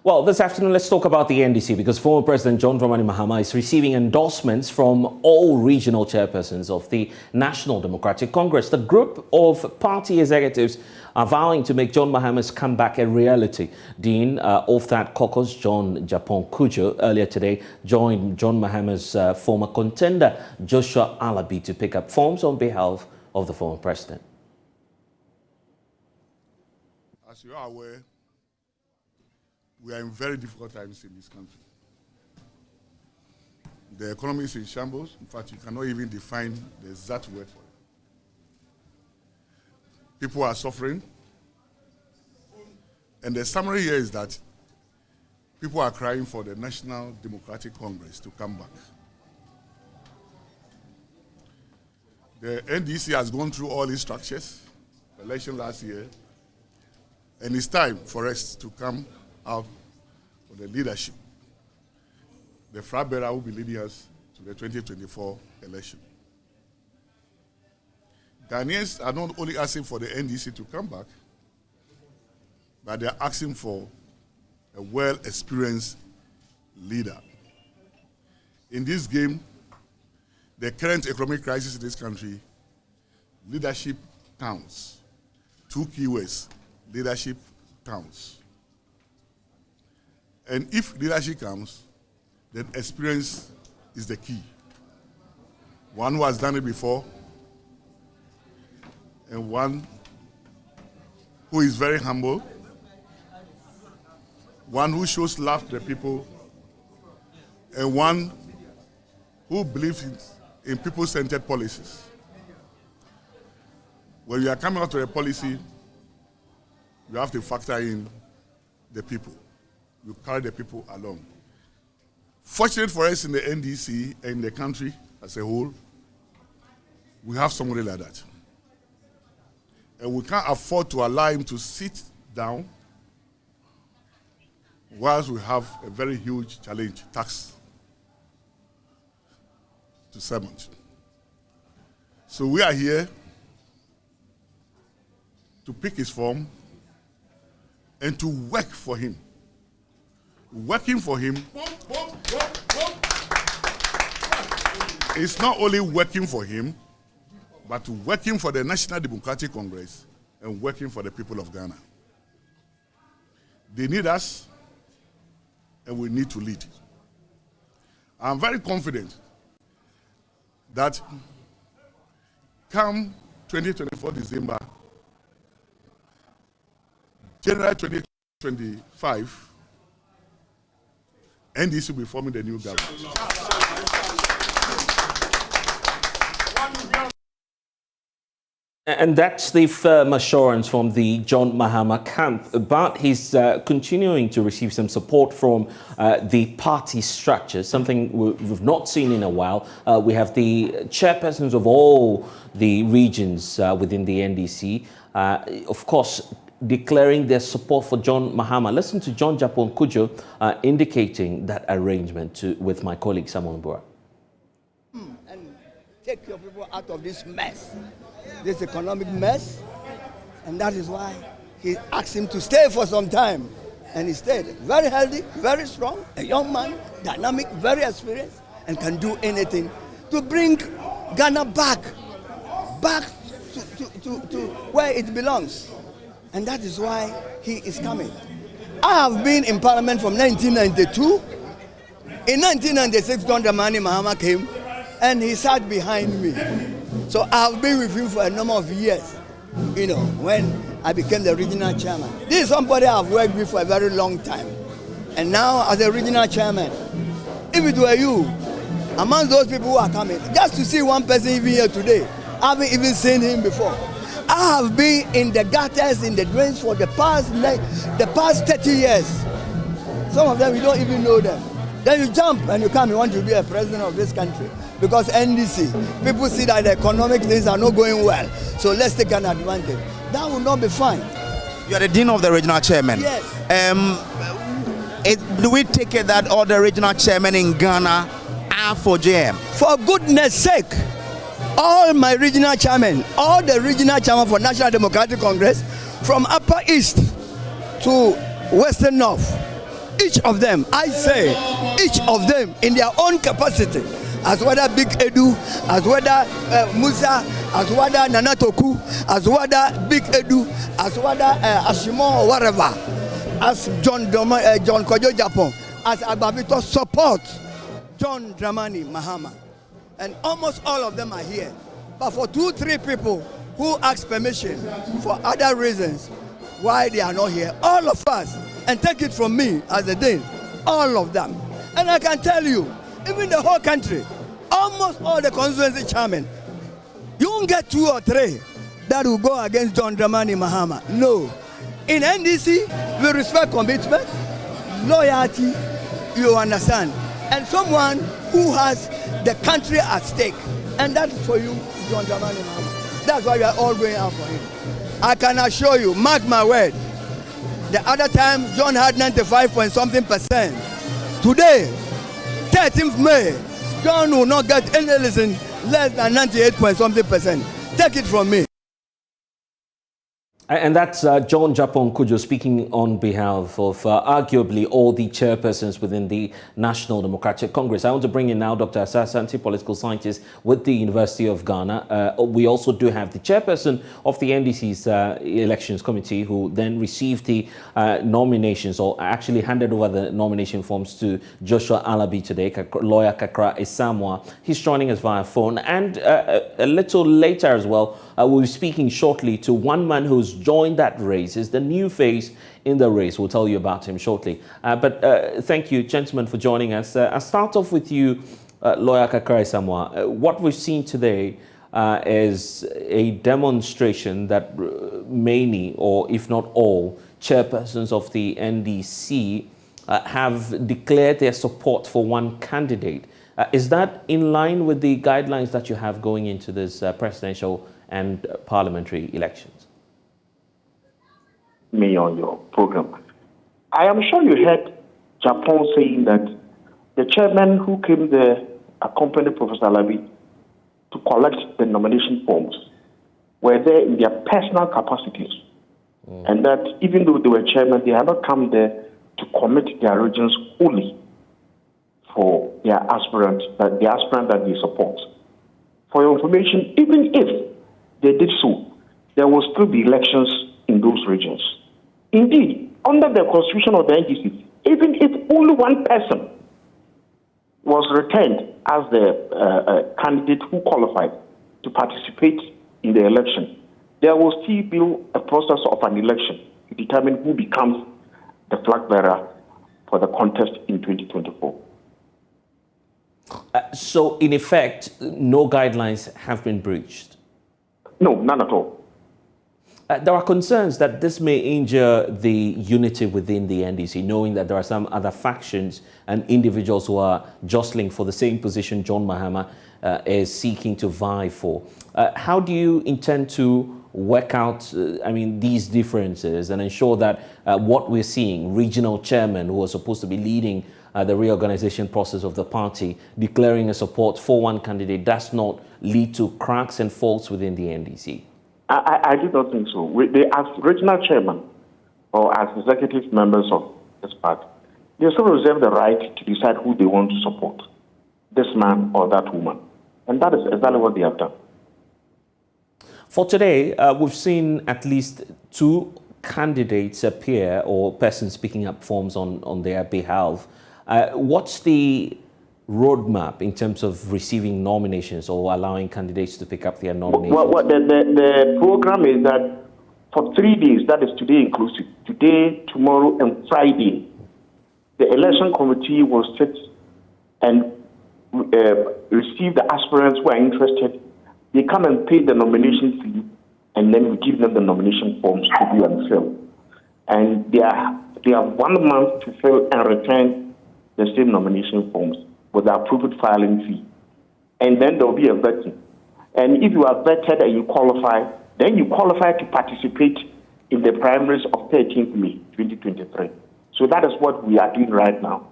Well, this afternoon, let's talk about the NDC because former President John Dramani Mahama is receiving endorsements from all regional chairpersons of the National Democratic Congress. The group of party executives are vowing to make John Mahama's comeback a reality. Dean of that caucus, John Japon Kujo, earlier today joined John Mahama's former contender, Joshua Alabi, to pick up forms on behalf of the former president. As you are aware, we are in very difficult times in this country. The economy is in shambles. In fact, you cannot even define the exact word for it. People are suffering. And the summary here is that people are crying for the National Democratic Congress to come back. The NDC has gone through all its structures, election last year, and it's time for us to come out for the leadership, the flag bearer will be leading us to the 2024 election. Ghanaians are not only asking for the NDC to come back, but they are asking for a well-experienced leader. In this game, the current economic crisis in this country, leadership counts. Two keywords, leadership counts. And if leadership comes, then experience is the key. One who has done it before, and one who is very humble, one who shows love to the people, and one who believes in people-centered policies. When you are coming out with a policy, you have to factor in the people. You carry the people along. Fortunate for us in the NDC and in the country as a whole, we have somebody like that. And we can't afford to allow him to sit down whilst we have a very huge challenge, tax to surmount. So we are here to pick his form and to work for him. Working for him is not only working for him, but working for the National Democratic Congress and working for the people of Ghana. They need us, and we need to lead. I'm very confident that come 2024 December, January 2025, NDC will be forming the new government. And that's the firm assurance from the John Mahama camp, but he's continuing to receive some support from the party structure, something we've not seen in a while. We have the chairpersons of all the regions within the NDC, of course, declaring their support for John Mahama. Listen to John Japon Kujo indicating that arrangement with my colleague Samuel Mbura. And take your people out of this mess, this economic mess, and that is why he asked him to stay for some time. And he stayed. Very healthy, very strong, a young man, dynamic, very experienced, and can do anything to bring Ghana back to where it belongs. And that is why he is coming. I have been in Parliament from 1992. In 1996, John Dramani Mahama came and he sat behind me. So I have been with him for a number of years, you know, when I became the regional chairman. This is somebody I've worked with for a very long time. And now as a regional chairman, if it were you, among those people who are coming, just to see one person even here today, I haven't even seen him before. I have been in the gutters, in the drains for the past 30 years. Some of them, you don't even know them. Then you jump and you come, you want to be a president of this country. Because NDC, people see that the economic things are not going well. So let's take an advantage. That will not be fine. You are the dean of the regional chairman. Yes. Do we take it that all the regional chairmen in Ghana are for JM? For goodness sake, all my regional chairmen, all the regional chairmen for National Democratic Congress, from Upper East to Western North, each of them, I say, each of them in their own capacity, as whether Big Edu, as whether Musa, as whether Nanatoku, as whether Big Edu, as whether Ashimo or whatever, as John Kojo Japan, as Ababito support John Dramani Mahama. And almost all of them are here. But for 2-3 people who ask permission for other reasons why they are not here, all of us, and take it from me as a Dane, all of them. And I can tell you, even the whole country, almost all the constituency chairmen, you won't get 2 or 3 that will go against John Dramani Mahama. No. In NDC, we respect commitment, loyalty, you understand, and someone who has the country at stake. And that is for you, John Dramani Mahama. That's why we are all going out for him. I can assure you, mark my word, the other time John had 95 point something percent. Today, 13th May, John will not get any listen less than 98 point something percent. Take it from me. And that's John Japon Kujo speaking on behalf of arguably all the chairpersons within the National Democratic Congress. I want to bring in now Dr. Asasanti, political scientist with the University of Ghana. We also do have the chairperson of the NDC's elections committee, who then received the nominations, or actually handed over the nomination forms to Joshua Alabi today, lawyer Kakra Isamwa. He's joining us via phone. And a little later as well, we'll be speaking shortly to one man who's joined that race. Is the new face in the race. We'll tell you about him shortly. But thank you, gentlemen, for joining us. I'll start off with you, lawyer Kakra Isamwa. What we've seen today is a demonstration that many, or if not all, chairpersons of the NDC have declared their support for one candidate. Is that in line with the guidelines that you have going into this presidential and parliamentary elections? Me on your program. I am sure you heard Japan saying that the chairman who came there accompanied Professor Alabi to collect the nomination forms were there in their personal capacities. And that even though they were chairman, they had not come there to commit their regions wholly for their aspirant, the aspirant that they support. For your information, even if they did so, there will still be elections in those regions. Indeed, under the constitution of the NDC, even if only one person was returned as the candidate who qualified to participate in the election, there will still be a process of an election to determine who becomes the flag bearer for the contest in 2024. So, in effect, no guidelines have been breached? No, none at all. There are concerns that this may injure the unity within the NDC, knowing that there are some other factions and individuals who are jostling for the same position John Mahama is seeking to vie for. How do you intend to work out, these differences and ensure that what we're seeing, regional chairmen who are supposed to be leading the reorganization process of the party, declaring a support for one candidate, does not lead to cracks and faults within the NDC? I do not think so. As regional chairman or as executive members of this party, they still reserve the right to decide who they want to support, this man or that woman. And that is exactly what they have done. For today, we've seen at least 2 candidates appear, or persons picking up forms on their behalf. What's the roadmap in terms of receiving nominations or allowing candidates to pick up their nominations? Well, the program is that for 3 days, that is today inclusive, today, tomorrow, and Friday, the election committee will sit and receive the aspirants who are interested. They come and pay the nomination fee, and then we give them the nomination forms to do and fill. And they have 1 month to fill and return the same nomination forms with the approved filing fee. And then there will be a vetting. And if you are vetted and you qualify, then you qualify to participate in the primaries of 13th May 2023. So that is what we are doing right now.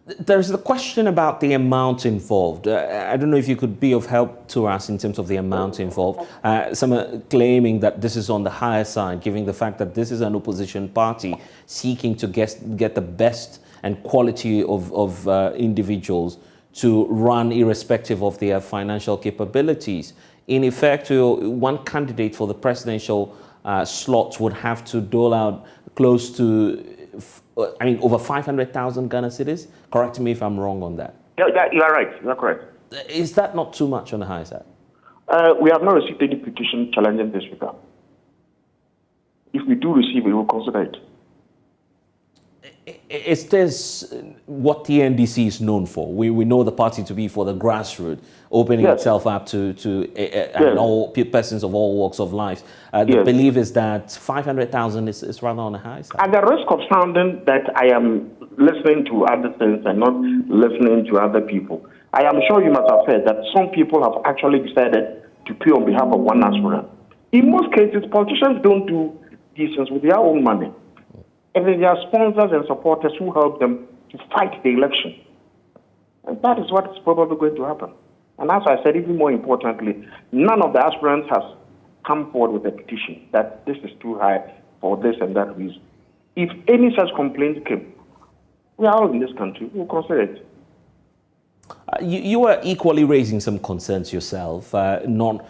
There's the question about the amount involved. I don't know if you could be of help to us in terms of the amount involved. Some are claiming that this is on the higher side, given the fact that this is an opposition party seeking to get the best and quality of individuals to run irrespective of their financial capabilities. In effect, one candidate for the presidential slot would have to dole out close to over 500,000 Ghana cedis. Correct me if I'm wrong on that. Yeah, you are right. You are correct. Is that not too much on the high side? We have not received any petition challenging this regard. If we do receive it, we will consider it. Is this what the NDC is known for? We know the party to be for the grassroots, opening itself up to all persons of all walks of life. The belief is that 500,000 is rather on the high side. At the risk of sounding that I am listening to other things and not listening to other people, I am sure you must have heard that some people have actually decided to pay on behalf of one aspirant. In most cases, politicians don't do these things with their own money. And then there are sponsors and supporters who help them to fight the election. And that is what is probably going to happen. And as I said, even more importantly, none of the aspirants has come forward with a petition that this is too high for this and that reason. If any such complaints came, we are all in this country, we'll consider it. You are equally raising some concerns yourself, not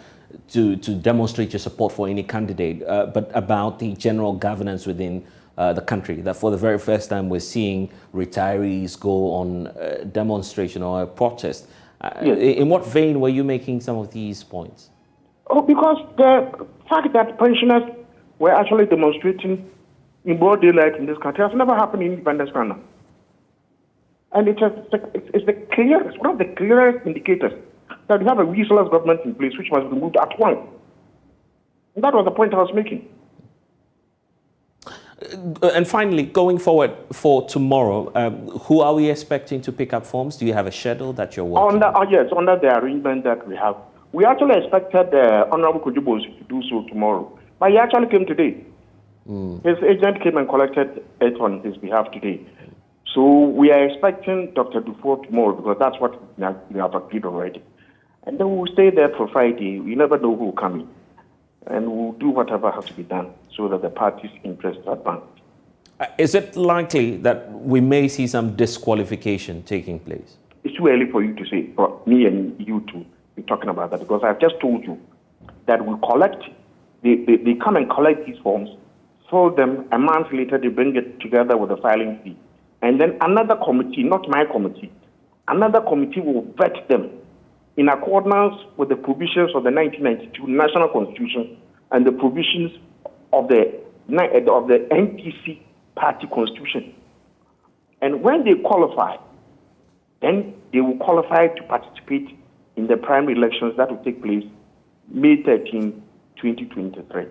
to demonstrate your support for any candidate, but about the general governance within the country, that for the very first time we're seeing retirees go on a demonstration or a protest. In what vein were you making some of these points? Oh, because the fact that pensioners were actually demonstrating in broad daylight in this country has never happened in independence Ghana. And it's one of the clearest indicators that we have a resource government in place which must be removed at once. And that was the point I was making. And finally, going forward for tomorrow, who are we expecting to pick up forms? Do you have a schedule that you're working on? Yes, under the arrangement that we have. We actually expected Honorable Kujibos to do so tomorrow, but he actually came today. His agent came and collected it on his behalf today. So we are expecting Dr. Dufour tomorrow because that's what we have agreed already. And then we'll stay there for Friday. We never know who will come in. And we'll do whatever has to be done so that the party's interests are advanced. Is it likely that we may see some disqualification taking place? It's too early for you to say, for me and you to be talking about that, because I've just told you that we collect, they come and collect these forms, fill them, a month later they bring it together with a filing fee. And then another committee, not my committee, another committee will vet them in accordance with the provisions of the 1992 National Constitution and the provisions of the NPC Party Constitution. And when they qualify, then they will qualify to participate in the primary elections that will take place May 13, 2023.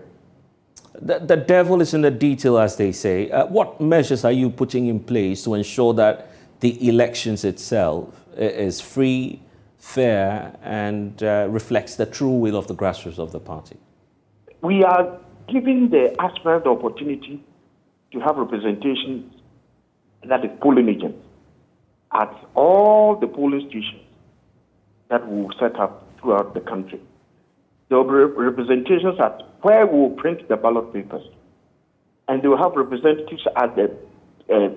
The devil is in the detail, as they say. What measures are you putting in place to ensure that the elections itself is free, fair, and reflects the true will of the grassroots of the party? We are giving the aspirant the opportunity to have representation, that is polling agents, at all the polling stations that we will set up throughout the country. There will be representations at where we will print the ballot papers. And they will have representatives at the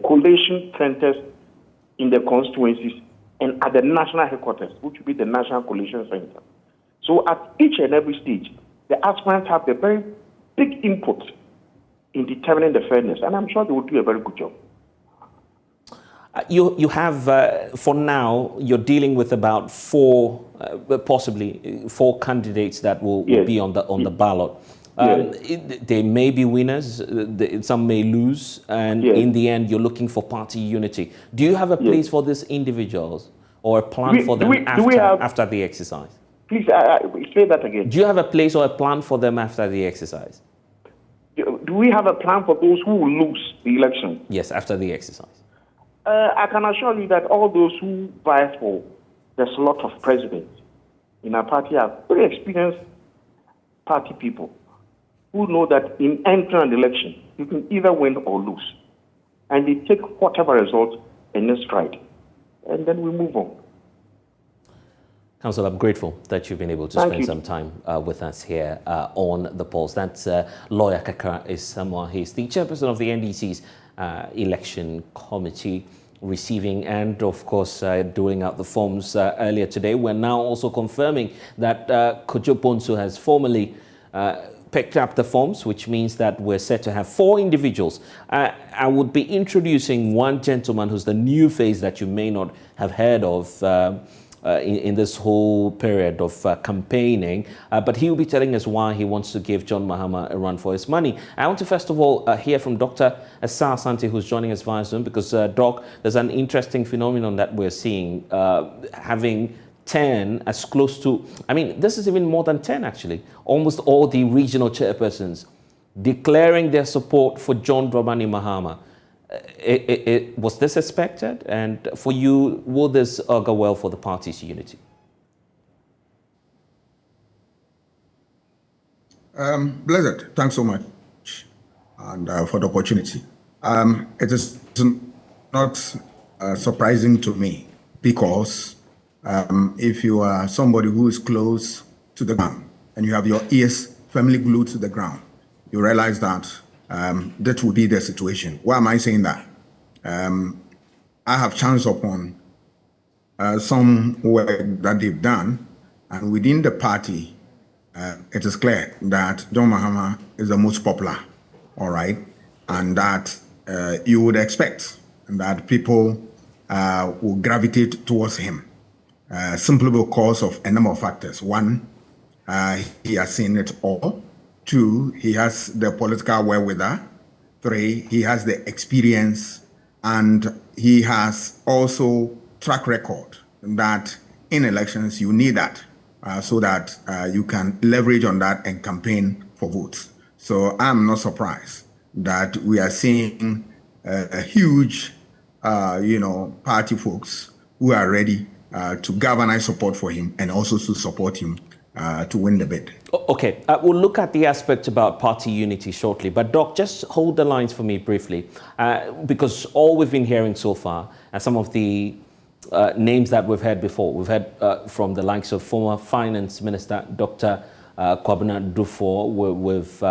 collation centers in the constituencies and at the national headquarters, which will be the National Collation Center. So at each and every stage, the aspirants have a very big input in determining the fairness, and I'm sure they will do a very good job. You have, for now, you're dealing with about possibly four candidates that will be on the ballot. They may be winners, some may lose, and in the end, you're looking for party unity. Do you have a place for these individuals or a plan for them after the exercise? Please say that again. Do you have a place or a plan for them after the exercise? Do we have a plan for those who will lose the election? Yes, after the exercise. I can assure you that all those who vie for the slot of president in our party are very experienced party people who know that in entering an election, you can either win or lose. And they take whatever result in their stride. and then we move on. Council, I'm grateful that you've been able to spend some time with us here on the polls. That's Lawyer Kakra Isamoah. He's the chairperson of the NDC's election committee, receiving and, of course, doling out the forms earlier today. We're now also confirming that Kojo Bonsu has formally picked up the forms, which means that we're set to have 4 individuals. I would be introducing one gentleman who's the new face that you may not have heard of in this whole period of campaigning, but he will be telling us why he wants to give John Mahama a run for his money. I want to first of all hear from Dr. Asa Asante, who's joining us via Zoom, because Doc, there's an interesting phenomenon that we're seeing, having 10 as close to, I mean, this is even more than 10 actually, almost all the regional chairpersons declaring their support for John Dramani Mahama. Was this expected? And for you, will this augur well for the party's unity? Blessed, thanks so much and for the opportunity. It is not surprising to me because if you are somebody who is close to the ground and you have your ears firmly glued to the ground, you realize that that will be the situation. Why am I saying that? I have chanced upon some work that they've done, and within the party, it is clear that John Mahama is the most popular, all right, and that you would expect that people will gravitate towards him simply because of a number of factors. One, he has seen it all. 2, he has the political wherewithal. 3, he has the experience, and he has also track record that in elections you need that so that you can leverage on that and campaign for votes. So I'm not surprised that we are seeing a huge, party folks who are ready to galvanize support for him and also to support him to win the bid. Okay, we'll look at the aspect about party unity shortly, but Doc, just hold the lines for me briefly, because all we've been hearing so far, and some of the names that we've heard before, we've heard from the likes of former Finance Minister Dr. Kwabena Dufo. We've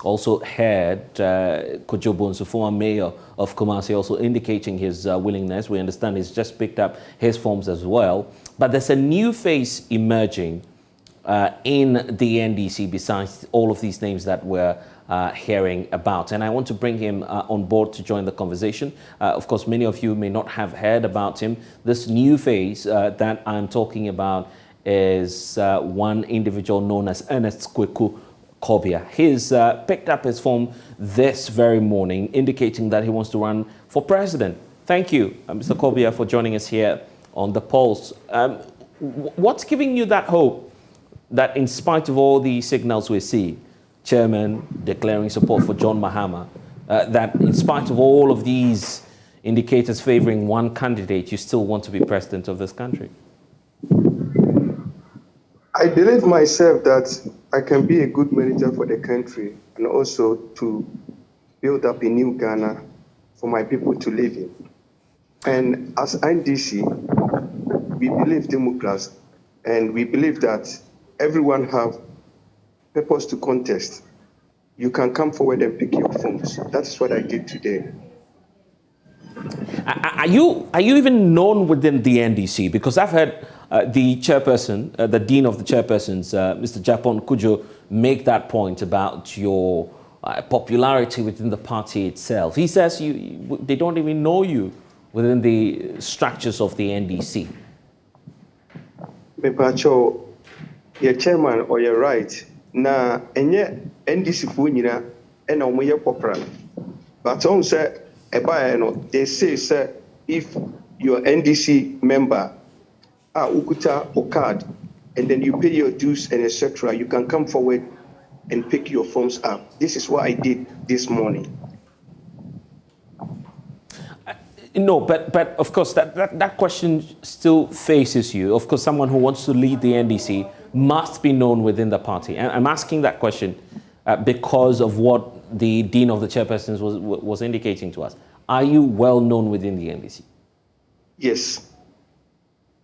also heard Kojo Bonsu, former mayor of Kumasi, also indicating his willingness. We understand he's just picked up his forms as well, but there's a new face emerging in the NDC besides all of these names that we're hearing about. And I want to bring him on board to join the conversation. Of course, many of you may not have heard about him. This new face that I'm talking about is one individual known as Ernest Kweku Kobia. He's picked up his form this very morning, indicating that he wants to run for president. Thank you, Mr. Kobia, for joining us here on The Pulse. What's giving you that hope that in spite of all the signals we see, chairman declaring support for John Mahama, that in spite of all of these indicators favoring one candidate, you still want to be president of this country? I believe myself that I can be a good manager for the country and also to build up a new Ghana for my people to live in. And as NDC, we believe democracy, and we believe that everyone have purpose to contest. You can come forward and pick your forms. That's what I did today. Are you even known within the NDC? Because I've heard the chairperson, the dean of the chairpersons, Mr. Japon Kujo, make that point about your popularity within the party itself. He says they don't even know you within the structures of the NDC. Mepacho, your chairman or you're right. Na enye NDC fu nyina ena omoye popular. But on say they say if you're NDC member, ukuta or card, and then you pay your dues and etc., you can come forward and pick your forms up. This is what I did this morning. No, but of course that question still faces you. Of course, someone who wants to lead the NDC must be known within the party. And I'm asking that question because of what the dean of the chairpersons was indicating to us. Are you well known within the NDC? Yes.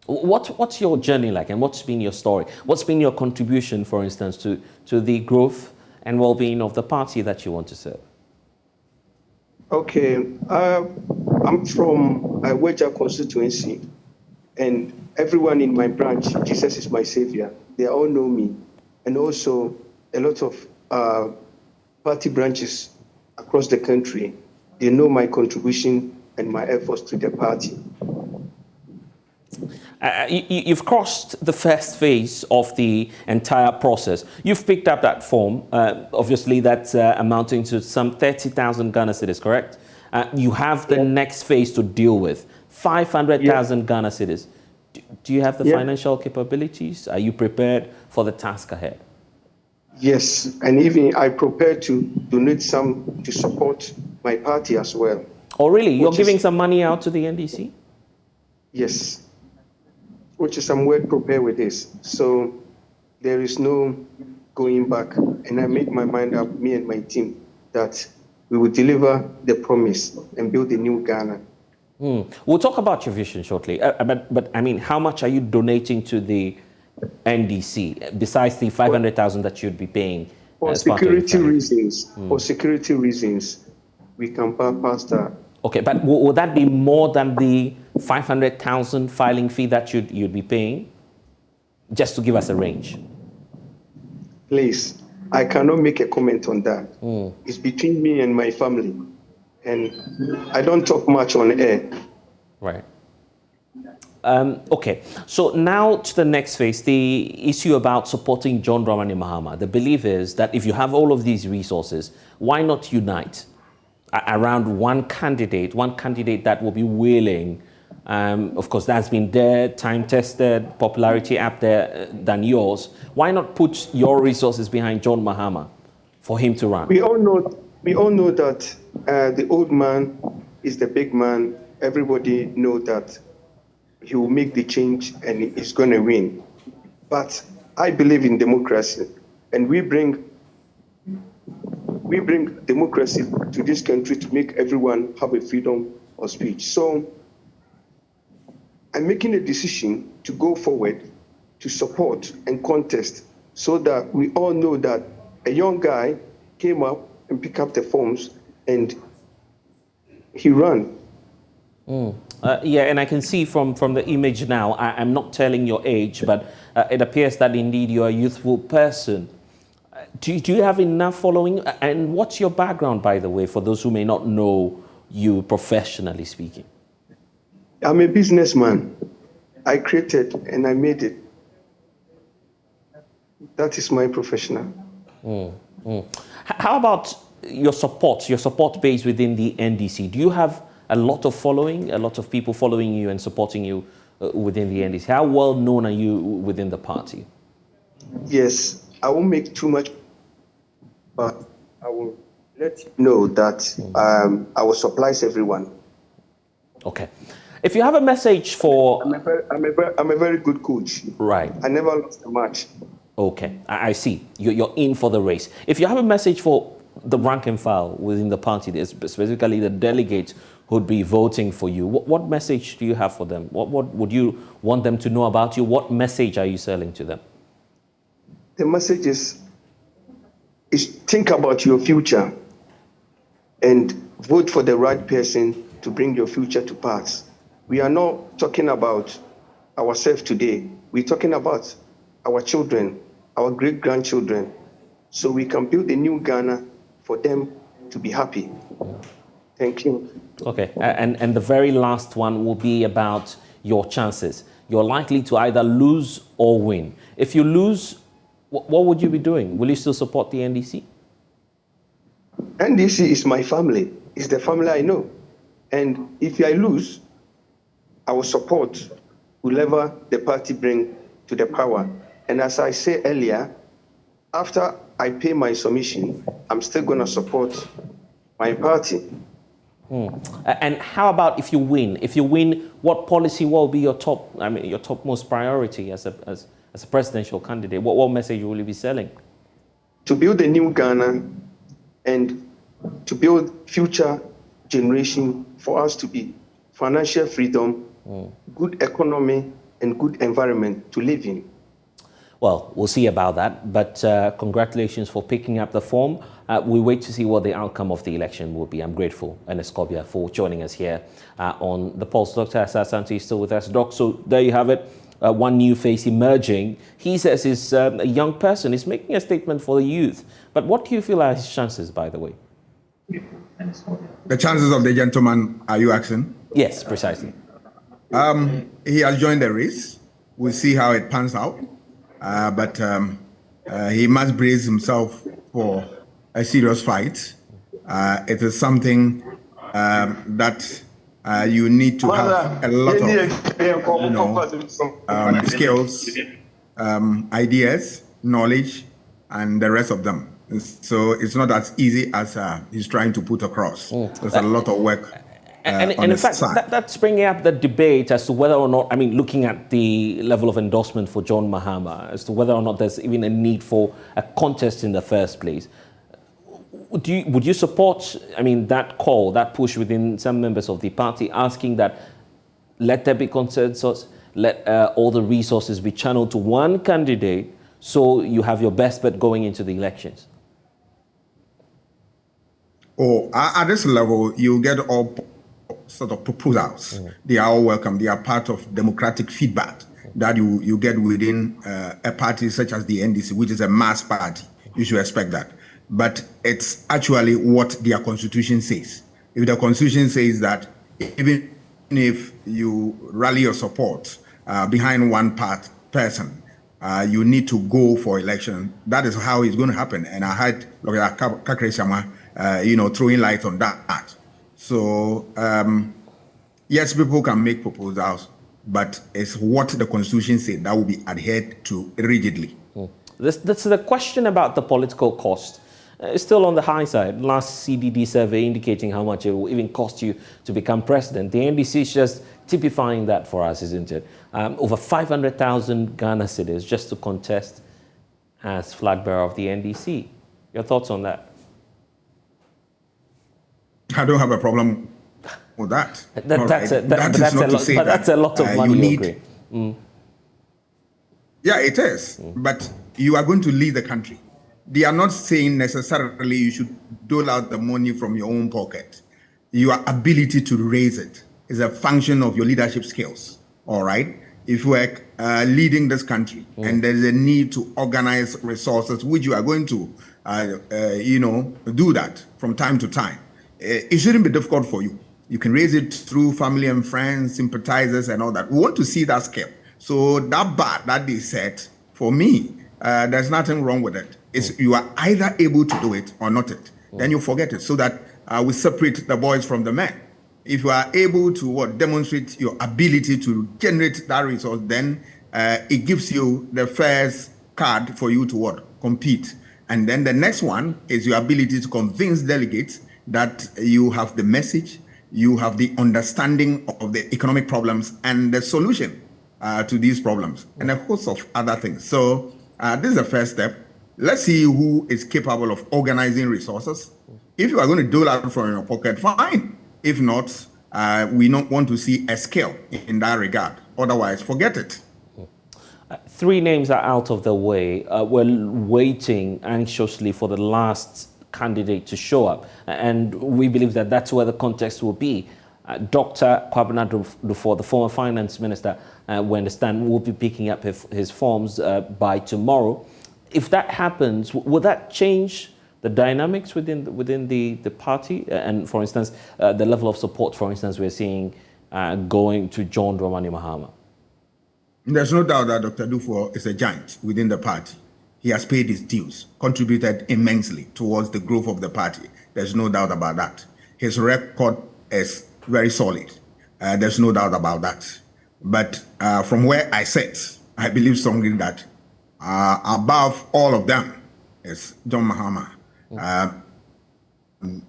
What's your journey like, and what's been your story? What's been your contribution, for instance, to the growth and well-being of the party that you want to serve? Okay, I'm from Weja constituency, and everyone in my branch, Jesus is my savior. They all know me, and also a lot of party branches across the country. They know my contribution and my efforts to the party. You've crossed the first phase of the entire process. You've picked up that form. Obviously, that's amounting to some 30,000 Ghana cedis, correct? You have the next phase to deal with, 500,000 Ghana cedis. Do you have the financial capabilities? Are you prepared for the task ahead? Yes, and even I prepare to donate some to support my party as well. Oh, really? You're giving some money out to the NDC? Yes, which is I'm well prepared with this. So there is no going back. And I make my mind up, me and my team, that we will deliver the promise and build a new Ghana. We'll talk about your vision shortly. But I mean, how much are you donating to the NDC besides the 500,000 that you'd be paying? For security reasons, we can pass that. Okay, but would that be more than the 500,000 filing fee that you'd be paying? Just to give us a range. Please, I cannot make a comment on that. It's between me and my family, and I don't talk much on air. Right. Okay, so now to the next phase, the issue about supporting John Dramani Mahama. The belief is that if you have all of these resources, why not unite around one candidate that will be willing, of course, that's been there, time-tested, popularity up there than yours. Why not put your resources behind John Mahama for him to run? We all know that the old man is the big man. Everybody know that he will make the change and he's going to win. But I believe in democracy, and we bring democracy to this country to make everyone have a freedom of speech. So I'm making a decision to go forward to support and contest, so that we all know that a young guy came up and picked up the forms and he ran. Yeah, and I can see from the image now, I'm not telling your age, but it appears that indeed you're a youthful person. Do you have enough following? And what's your background, by the way, for those who may not know you professionally speaking? I'm a businessman. I created and I made it. That is my professional. How about your support base within the NDC? Do you have a lot of following, a lot of people following you and supporting you within the NDC? How well known are you within the party? Yes, I won't make too much, but I will let you know that I will surprise everyone. Okay. If you have a message for... I'm a very good coach. Right. I never lost a match. Okay, I see. You're in for the race. If you have a message for the rank and file within the party, specifically the delegates who'd be voting for you, what message do you have for them? What would you want them to know about you? What message are you selling to them? The message is think about your future and vote for the right person to bring your future to pass. We are not talking about ourselves today. We're talking about our children, our great-grandchildren, so we can build a new Ghana for them to be happy. Thank you. Okay, and the very last one will be about your chances. You're likely to either lose or win. If you lose, what would you be doing? Will you still support the NDC? NDC is my family. It's the family I know. And if I lose, I will support whoever the party bring to the power. And as I said earlier, after I pay my submission, I'm still going to support my party. And how about if you win? If you win, what policy will be your topmost priority as a presidential candidate? What message will you be selling? To build a new Ghana and to build future generation for us to be financial freedom, good economy, and good environment to live in. Well, we'll see about that, but congratulations for picking up the form. We wait to see what the outcome of the election will be. I'm grateful, Ernest Sogah, for joining us here on The Pulse. Dr. Asante is still with us. Doc, so there you have it. One new face emerging. He says he's a young person. He's making a statement for the youth. But what do you feel are his chances, by the way? The chances of the gentleman, are you asking? Yes, precisely. He has joined the race. We'll see how it pans out. But he must brace himself for a serious fight. It is something that you need to have a lot of skills, ideas, knowledge, and the rest of them. So it's not as easy as he's trying to put across. There's a lot of work. And in fact, that's bringing up the debate as to whether or not, I mean, looking at the level of endorsement for John Mahama, as to whether or not there's even a need for a contest in the first place. Would you support, I mean, that call, that push within some members of the party asking that let there be consensus, let all the resources be channeled to one candidate so you have your best bet going into the elections? Oh, at this level, you get all sort of proposals. They are all welcome. They are part of democratic feedback that you get within a party such as the NDC, which is a mass party. You should expect that. But it's actually what their constitution says. If the constitution says that even if you rally your support behind one person, you need to go for election, that is how it's going to happen. And I heard Kakre Shama, throwing light on that. So, yes, people can make proposals, but it's what the Constitution said that will be adhered to rigidly. That's the question about the political cost. It's still on the high side. Last CDD survey indicating how much it will even cost you to become president. The NDC is just typifying that for us, isn't it? Over 500,000 Ghana cedis just to contest as flag bearer of the NDC. Your thoughts on that? I don't have a problem with that. That's a lot of money. You agree? Yeah, it is. But you are going to lead the country. They are not saying necessarily you should dole out the money from your own pocket. Your ability to raise it is a function of your leadership skills. All right. If you are leading this country and there's a need to organize resources, which you are going to, do that from time to time. It shouldn't be difficult for you. You can raise it through family and friends, sympathizers, and all that. We want to see that scale. So that bar that they set, for me, there's nothing wrong with it. It's you are either able to do it or not it. Then you forget it, so that we separate the boys from the men. If you are able to demonstrate your ability to generate that resource, then it gives you the first card for you to compete. And then the next one is your ability to convince delegates that you have the message, you have the understanding of the economic problems and the solution to these problems, and a host of other things. So this is the first step. Let's see who is capable of organizing resources. If you are going to dole out from your pocket, fine. If not, we don't want to see a scale in that regard. Otherwise, forget it. Three names are out of the way. We're waiting anxiously for the last candidate to show up, and we believe that that's where the context will be. Dr. Kwabena Dufo, the former finance minister, we understand will be picking up his forms by tomorrow. If that happens, will that change the dynamics within the party? And for instance, the level of support, for instance, we're seeing going to John Dramani Mahama. There's no doubt that Dr. Dufo is a giant within the party. He has paid his dues, contributed immensely towards the growth of the party. There's no doubt about that. His record is very solid. There's no doubt about that. But from where I sit, I believe strongly that above all of them is John Mahama.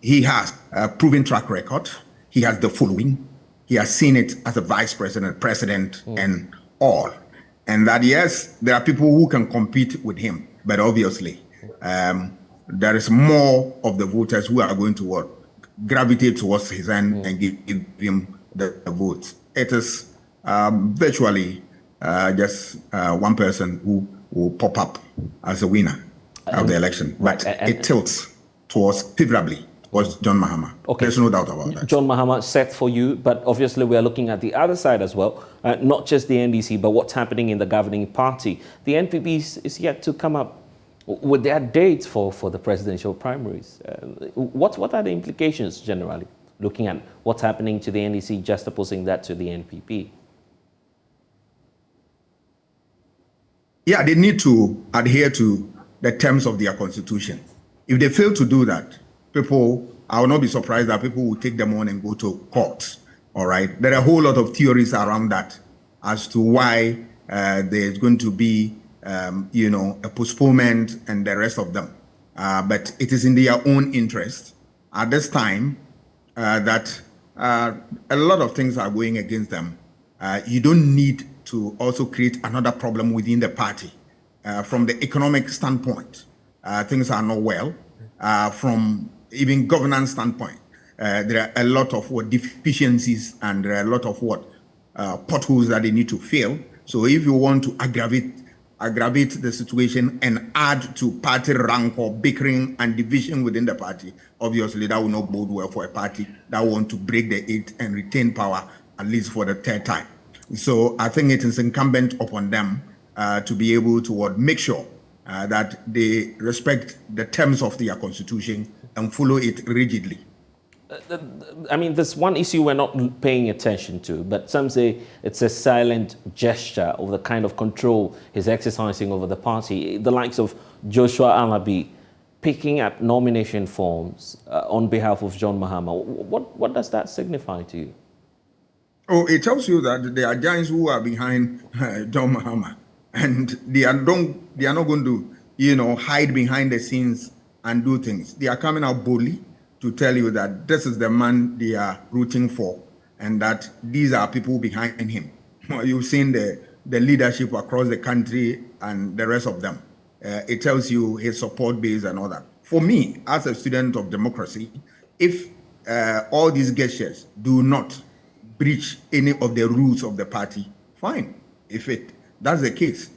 He has a proven track record. He has the following. He has seen it as a vice president, president, and all. And that, yes, there are people who can compete with him, but obviously there is more of the voters who are going to gravitate towards his end and give him the votes. It is virtually just one person who will pop up as a winner of the election. But it tilts towards favorably was John Mahama. Okay. There's no doubt about that. John Mahama set for you, but obviously we are looking at the other side as well, not just the NDC, but what's happening in the governing party. The NPP is yet to come up with their dates for the presidential primaries. What are the implications generally, looking at what's happening to the NDC, just opposing that to the NPP? Yeah, they need to adhere to the terms of their constitution. If they fail to do that, I will not be surprised that people will take them on and go to court. All right. There are a whole lot of theories around that as to why there's going to be, a postponement and the rest of them. But it is in their own interest at this time that a lot of things are going against them. You don't need to also create another problem within the party. From the economic standpoint, things are not well. From even governance standpoint, there are a lot of deficiencies and there are a lot of potholes that they need to fill. So if you want to aggravate the situation and add to party rancor, bickering and division within the party, obviously that will not bode well for a party that want to break the eight and retain power at least for the third time. So I think it is incumbent upon them to be able to make sure that they respect the terms of their constitution and follow it rigidly. I mean, there's one issue we're not paying attention to, but some say it's a silent gesture of the kind of control he's exercising over the party. The likes of Joshua Alabi picking up nomination forms on behalf of John Mahama. What does that signify to you? Oh, it tells you that there are giants who are behind John Mahama, and they are not going to, hide behind the scenes and do things. They are coming out boldly to tell you that this is the man they are rooting for, and that these are people behind him. You've seen the leadership across the country and the rest of them. It tells you his support base and all that. For me, as a student of democracy, if all these gestures do not breach any of the rules of the party, fine. If that's the case,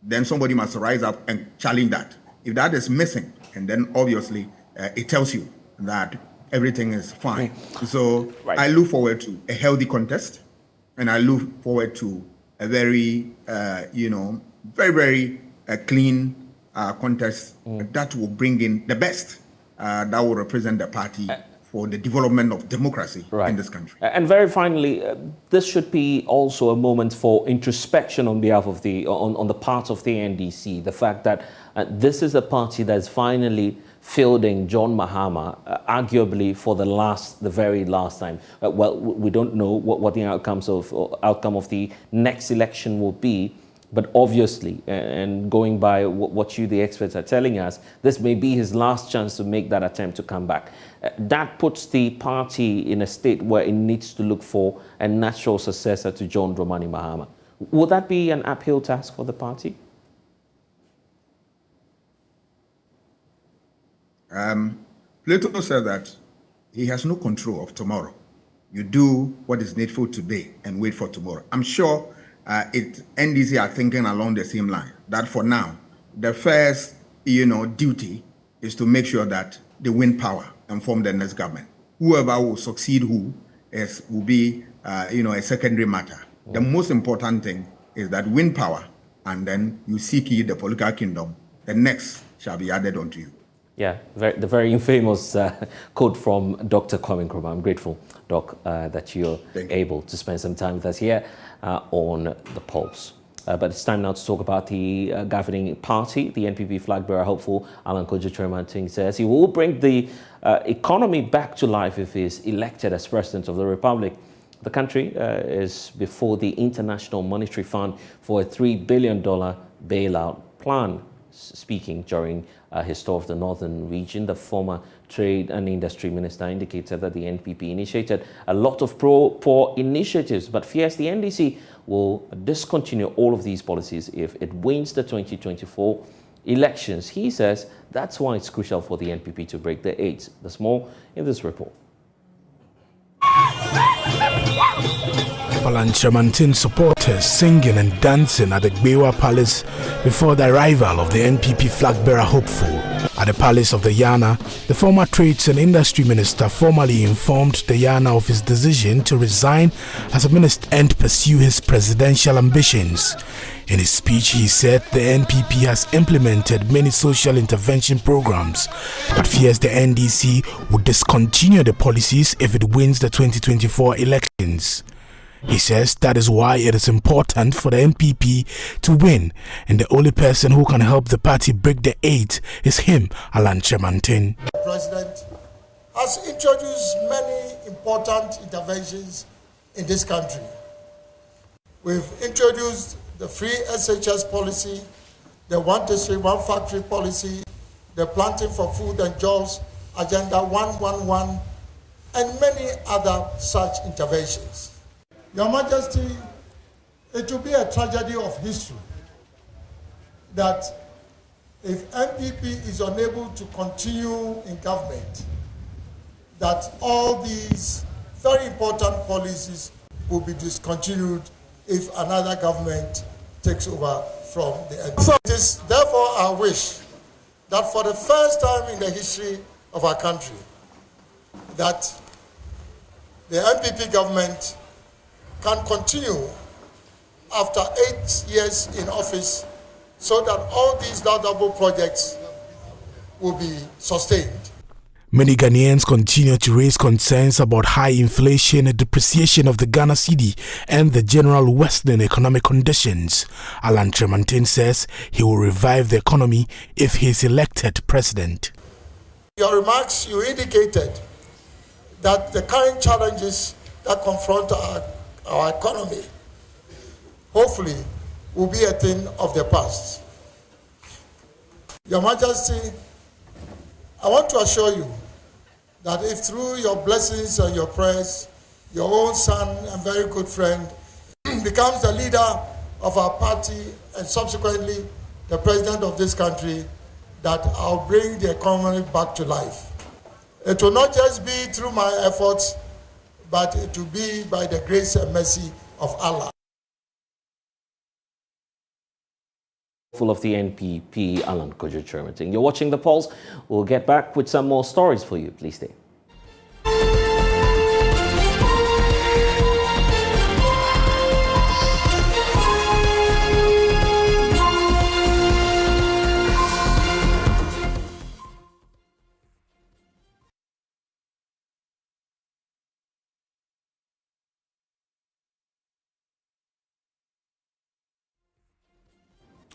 then somebody must rise up and challenge that. If that is missing, and then obviously it tells you that everything is fine. So right. I look forward to a healthy contest, and I look forward to a very, very clean contest that will bring in the best that will represent the party for the development of democracy in this country. And very finally, this should be also a moment for introspection on behalf of on the part of the NDC. The fact that this is a party that's finally fielding John Mahama, arguably for the very last time. Well, we don't know what the outcome of the next election will be. But obviously, and going by what you, the experts, are telling us, this may be his last chance to make that attempt to come back. That puts the party in a state where it needs to look for a natural successor to John Dramani Mahama. Would that be an uphill task for the party? Plato said that he has no control of tomorrow. You do what is needful today and wait for tomorrow. I'm sure NDC are thinking along the same line, that for now, the first, duty is to make sure that they win power and form the next government. Whoever will succeed will be, a secondary matter. The most important thing is that win power, and then you seek ye the political kingdom. The next shall be added unto you. Yeah, the very infamous quote from Dr. Kwame Nkrumah. I'm grateful, Doc, that you're able to spend some time with us here on The Pulse. But it's time now to talk about the governing party. The NPP flag bearer hopeful Alan Kojo Chirmanting says he will bring the economy back to life if he is elected as President of the Republic. The country is before the International Monetary Fund for a $3 billion bailout plan. Speaking during his tour of the northern region, the former Trade and Industry Minister indicated that the NPP initiated a lot of pro-poor initiatives, but fears the NDC will discontinue all of these policies if it wins the 2024 elections. He says that's why it's crucial for the NPP to break the eight. There's more in this report. Alan Tremantin supporters singing and dancing at the Gbewa Palace before the arrival of the NPP flag-bearer hopeful. At the Palace of the Yana, the former Trades and Industry Minister formally informed the Yana of his decision to resign as a minister and pursue his presidential ambitions. In his speech, he said the NPP has implemented many social intervention programs, but fears the NDC would discontinue the policies if it wins the 2024 elections. He says that is why it is important for the NPP to win, and the only person who can help the party break the 8 is him, Alan Tremantin. The President has introduced many important interventions in this country. We've introduced the free SHS policy, the One District, One Factory policy, the Planting for Food and Jobs, Agenda 111, and many other such interventions. Your Majesty, it will be a tragedy of history that if NPP is unable to continue in government, that all these very important policies will be discontinued if another government takes over from the NPP. Therefore, I wish that for the first time in the history of our country, that the NPP government can continue after 8 years in office so that all these laudable projects will be sustained. Many Ghanaians continue to raise concerns about high inflation and depreciation of the Ghana cedi and the general worsening economic conditions. Alan Tremantin says he will revive the economy if he is elected president. Your remarks, you indicated that the current challenges that confront our economy hopefully will be a thing of the past. Your Majesty, I want to assure you that if through your blessings and your prayers, your own son and very good friend becomes the leader of our party and subsequently the president of this country, that I'll bring the economy back to life. It will not just be through my efforts, but it will be by the grace and mercy of Allah. Full of the NPP, Alan Tremantin. You're watching The Pulse. We'll get back with some more stories for you. Please stay.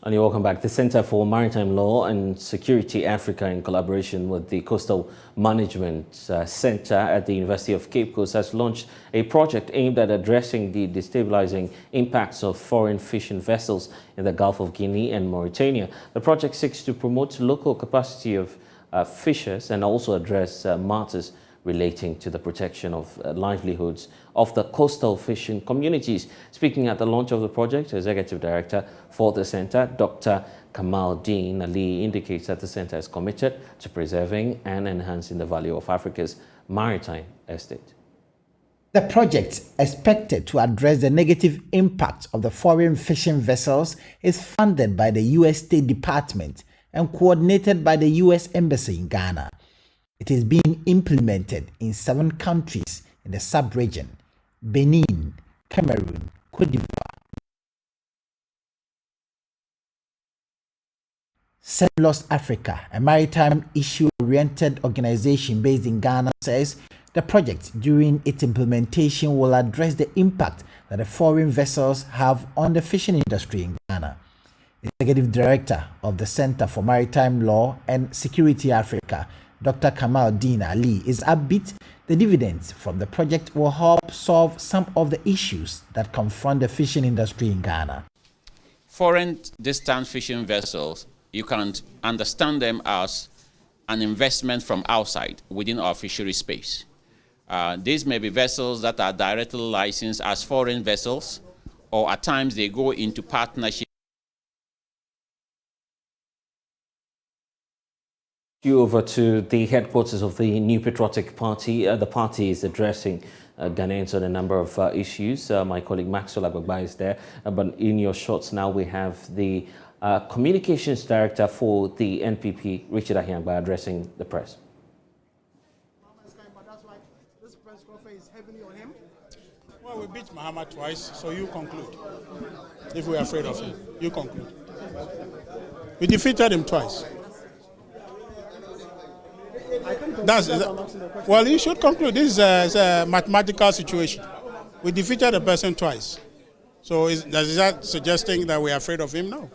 And you're welcome back. The Center for Maritime Law and Security Africa, in collaboration with the Coastal Management Center at the University of Cape Coast, has launched a project aimed at addressing the destabilizing impacts of foreign fishing vessels in the Gulf of Guinea and Mauritania. The project seeks to promote local capacity of fishers and also address matters relating to the protection of livelihoods of the coastal fishing communities. Speaking at the launch of the project, Executive Director for the Center, Dr. Kamaldeen Ali, indicates that the Center is committed to preserving and enhancing the value of Africa's maritime estate. The project, expected to address the negative impact of the foreign fishing vessels, is funded by the U.S. State Department and coordinated by the U.S. Embassy in Ghana. It is being implemented in 7 countries in the sub-region: Benin, Cameroon, Cote d'Ivoire. Cellos Africa, a maritime issue-oriented organization based in Ghana, says the project during its implementation will address the impact that the foreign vessels have on the fishing industry in Ghana. Executive Director of the Center for Maritime Law and Security Africa, Dr. Kamaldeen Ali, is upbeat the dividends from the project will help solve some of the issues that confront the fishing industry in Ghana. Foreign distance fishing vessels, you can understand them as an investment from outside within our fishery space. These may be vessels that are directly licensed as foreign vessels, or at times they go into partnership. You over to the headquarters of the New Patriotic Party. The party is addressing Ghanaians on a number of issues. My colleague Maxwell Agbagba is there. But in your shots now, we have the Communications Director for the NPP, Richard Ahiangba, addressing the press. This press conference is heavily on him. Well, we beat Mahama twice, so you conclude. If we're afraid of him, you conclude. We defeated him twice. Well, you should conclude. This is a mathematical situation. We defeated a person twice. So is that suggesting that we're afraid of him? No.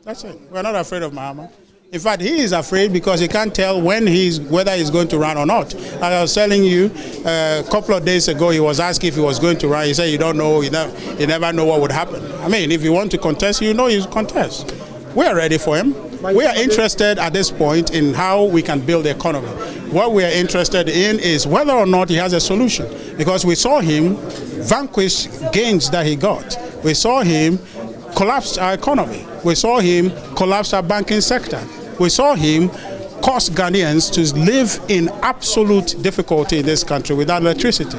That's it. We're not afraid of Mahama. In fact, he is afraid because he can't tell whether he's going to run or not. Like I was telling you, a couple of days ago, he was asked if he was going to run. He said, you don't know, you never know what would happen. I mean, if you want to contest, you know you contest. We are ready for him. We are interested at this point in how we can build the economy. What we are interested in is whether or not he has a solution. Because we saw him vanquish gains that he got. We saw him collapse our economy. We saw him collapse our banking sector. We saw him cause Ghanaians to live in absolute difficulty in this country without electricity.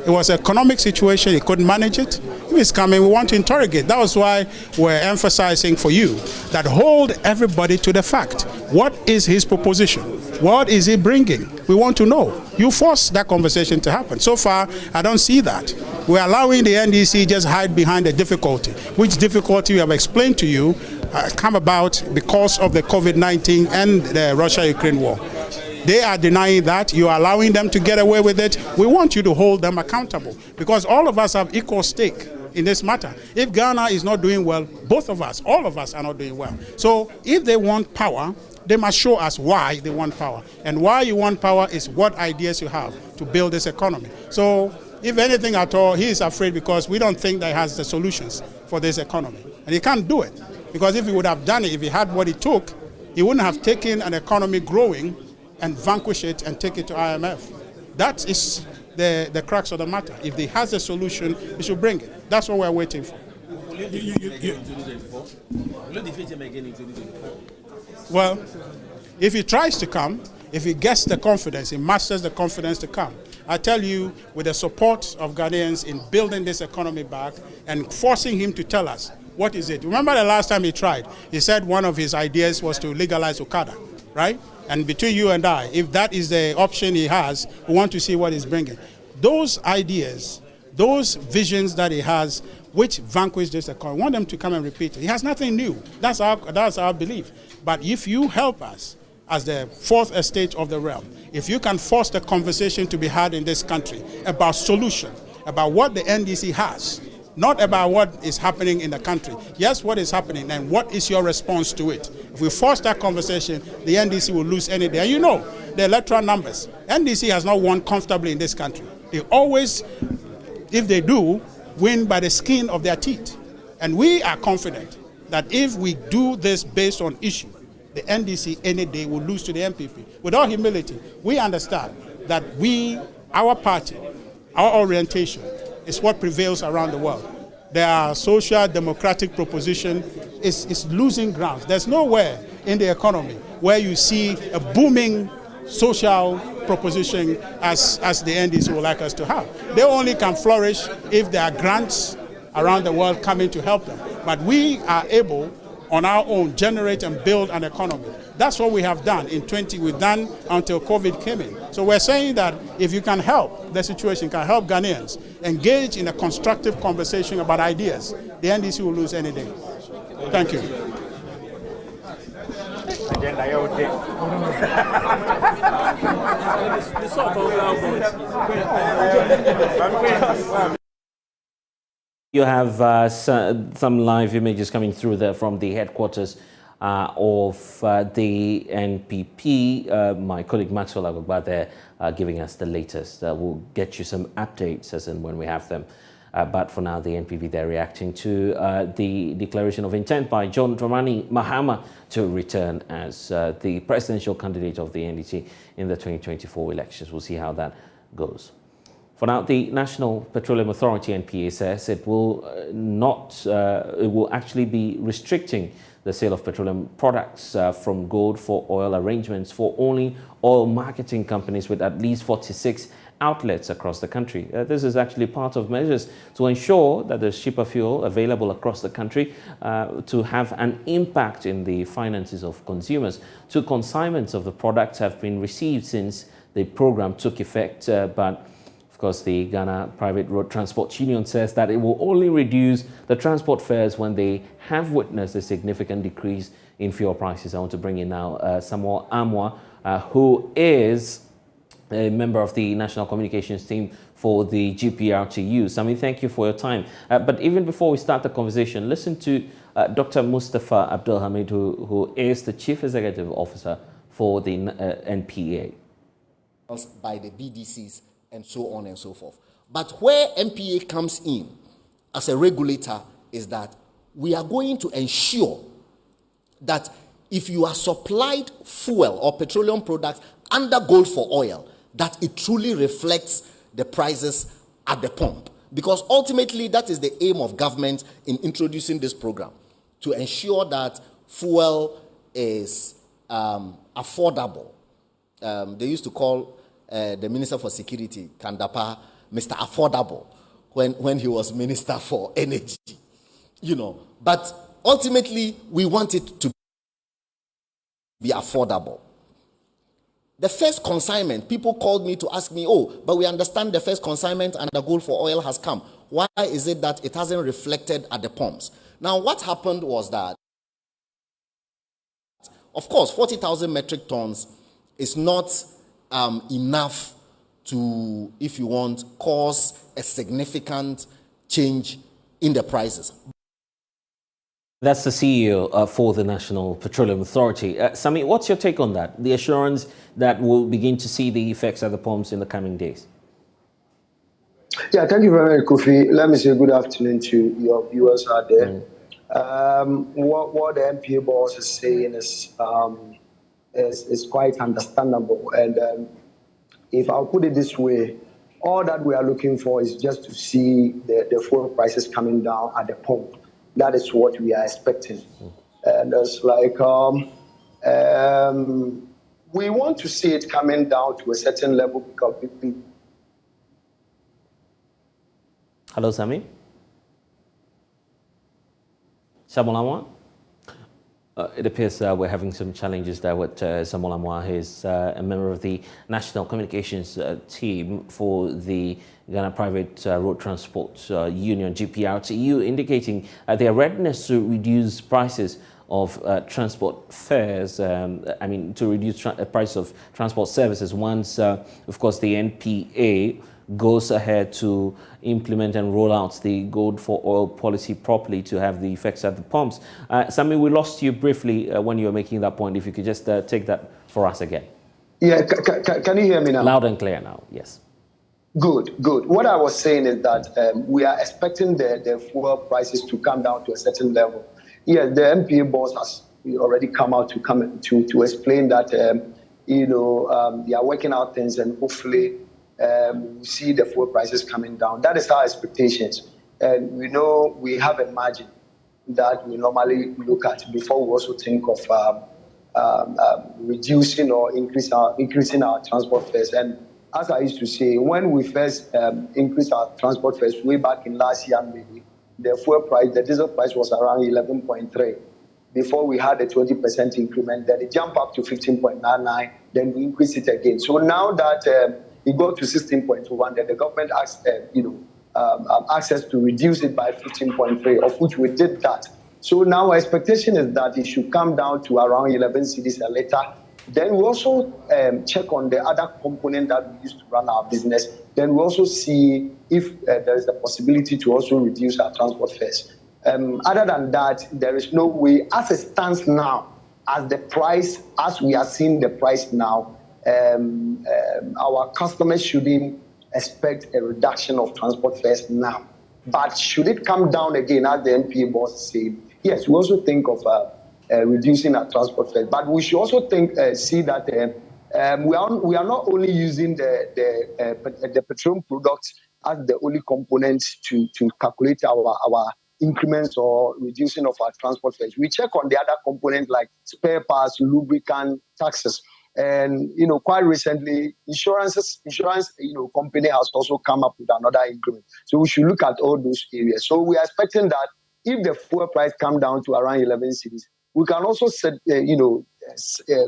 It was an economic situation, he couldn't manage it. If he's coming, we want to interrogate. That was why we're emphasizing for you that hold everybody to the fact. What is his proposition? What is he bringing? We want to know. You force that conversation to happen. So far, I don't see that. We're allowing the NDC just hide behind the difficulty, which difficulty we have explained to you come about because of the COVID-19 and the Russia-Ukraine war. They are denying that. You are allowing them to get away with it. We want you to hold them accountable because all of us have equal stake in this matter. If Ghana is not doing well, both of us, all of us are not doing well. So if they want power, they must show us why they want power. And why you want power is what ideas you have to build this economy. So if anything at all, he is afraid because we don't think that he has the solutions for this economy. And he can't do it. Because if he would have done it, if he had what he took, he wouldn't have taken an economy growing and vanquish it and take it to IMF. That is the crux of the matter. If he has a solution, he should bring it. That's what we're waiting for. Will you defeat him again in 2024? Well, if he tries to come, if he gets the confidence, he masters the confidence to come. I tell you, with the support of Ghanaians in building this economy back and forcing him to tell us, what is it? Remember the last time he tried? He said one of his ideas was to legalize Okada, right? And between you and I, if that is the option he has, we want to see what he's bringing. Those ideas, those visions that he has, which vanquish this economy, we want them to come and repeat it. He has nothing new. That's our belief. But if you help us, as the fourth estate of the realm, if you can force the conversation to be had in this country about solution, about what the NDC has, not about what is happening in the country. Yes, what is happening and what is your response to it? If we force that conversation, the NDC will lose any day. And you know, the electoral numbers, NDC has not won comfortably in this country. They always, if they do, win by the skin of their teeth. And we are confident that if we do this based on issue, the NDC any day will lose to the MPP. With all humility, we understand that our party, our orientation, is what prevails around the world. Their social democratic proposition is losing grounds. There's nowhere in the economy where you see a booming social proposition as the NDC would like us to have. They only can flourish if there are grants around the world coming to help them. But we are able, on our own, generate and build an economy. That's what we have done we've done until COVID came in. So we're saying that if you can help the situation, can help Ghanaians engage in a constructive conversation about ideas, the NDC will lose any day. Thank you. You have some live images coming through there from the headquarters of the NPP. My colleague Maxwell Agbagba there giving us the latest. We'll get you some updates as and when we have them. But for now, the NPP, they're reacting to the declaration of intent by John Dramani Mahama to return as the presidential candidate of the NDC in the 2024 elections. We'll see how that goes. For now, the National Petroleum Authority (NPA) says it will it will actually be restricting the sale of petroleum products from gold for oil arrangements for only oil marketing companies with at least 46 outlets across the country. This is actually part of measures to ensure that there's cheaper fuel available across the country to have an impact in the finances of consumers. 2 consignments of the products have been received since the program took effect, but of course, the Ghana Private Road Transport Union says that it will only reduce the transport fares when they have witnessed a significant decrease in fuel prices. I want to bring in now Samuel Amwa, who is a member of the National Communications team for the GPRTU. Sami, thank you for your time. But even before we start the conversation, listen to Dr. Mustafa Abdul Hamid, who is the Chief Executive Officer for the NPA. By the BDCs and so on and so forth. But where NPA comes in as a regulator is that we are going to ensure that if you are supplied fuel or petroleum products under gold for oil, that it truly reflects the prices at the pump. Because ultimately, that is the aim of government in introducing this program, to ensure that fuel is affordable. They used to call the Minister for Security, Kandapa, Mr. Affordable, when he was Minister for Energy, But ultimately, we want it to be affordable. The first consignment, people called me to ask me, but we understand the first consignment and the gold for oil has come. Why is it that it hasn't reflected at the pumps? Now, what happened was that, of course, 40,000 metric tons is not enough to, if you want, cause a significant change in the prices. That's the CEO for the National Petroleum Authority. Sami, what's your take on that? The assurance that we'll begin to see the effects at the pumps in the coming days? Yeah, thank you very much, Kofi. Let me say good afternoon to your viewers out there. What the NPA boss is saying is quite understandable. And if I'll put it this way, all that we are looking for is just to see the fuel prices coming down at the pump. That is what we are expecting. And it's like, we want to see it coming down to a certain level because people... Hello, Sami? Samuel Amwa? It appears we're having some challenges there with Samuel Amwa. He's a member of the National Communications team for the Ghana Private Road Transport Union, GPRTU, indicating their readiness to reduce prices of transport fares, to reduce the price of transport services once, of course, the NPA goes ahead to implement and roll out the gold for oil policy properly to have the effects at the pumps. Sami, we lost you briefly when you were making that point. If you could just take that for us again. Yeah, can you hear me now? Loud and clear now, yes. Good. What I was saying is that we are expecting the fuel prices to come down to a certain level. Yeah, the NPA boss has already come out to explain that, they are working out things and hopefully we see the fuel prices coming down. That is our expectations. And we know we have a margin that we normally look at before we also think of reducing or increasing our transport fares. And as I used to say, when we first increased our transport fares way back in last year, maybe, the fuel price, the diesel price was around 11.3. Before we had a 20% increment, then it jumped up to 15.99, then we increased it again. So now that it got to 16.1, then the government asked, asked us to reduce it by 15.3, of which we did that. So now our expectation is that it should come down to around 11 cedis a litre. Then we also check on the other component that we use to run our business. Then we also see if there is a possibility to also reduce our transport fares. Other than that, there is no way, as it stands now, as we are seeing the price now, our customers shouldn't expect a reduction of transport fares now. But should it come down again, as the NPA boss said, yes, we also think of reducing our transport fares. But we should also see that we are not only using the petroleum products as the only component to calculate our increments or reducing of our transport fares. We check on the other components like spare parts, lubricant, taxes. And quite recently, insurance company has also come up with another increment. So we should look at all those areas. So we are expecting that if the fuel price come down to around 11 cedis, we can also set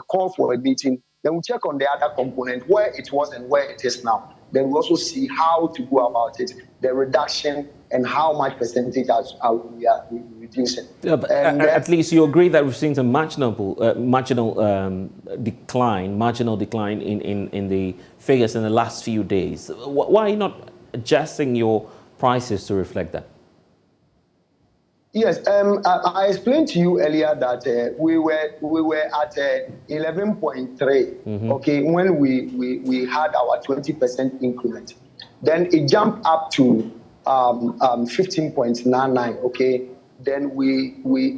call for a meeting. Then we check on the other component where it was and where it is now. Then we also see how to go about it, the reduction, and how much percentage we are reducing. Yeah, but at least you agree that we've seen some marginal decline in the figures in the last few days. Why are you not adjusting your prices to reflect that? Yes, I explained to you earlier that we were at 11.3. Okay, when we had our 20% increment, then it jumped up to 15.99. Okay, then we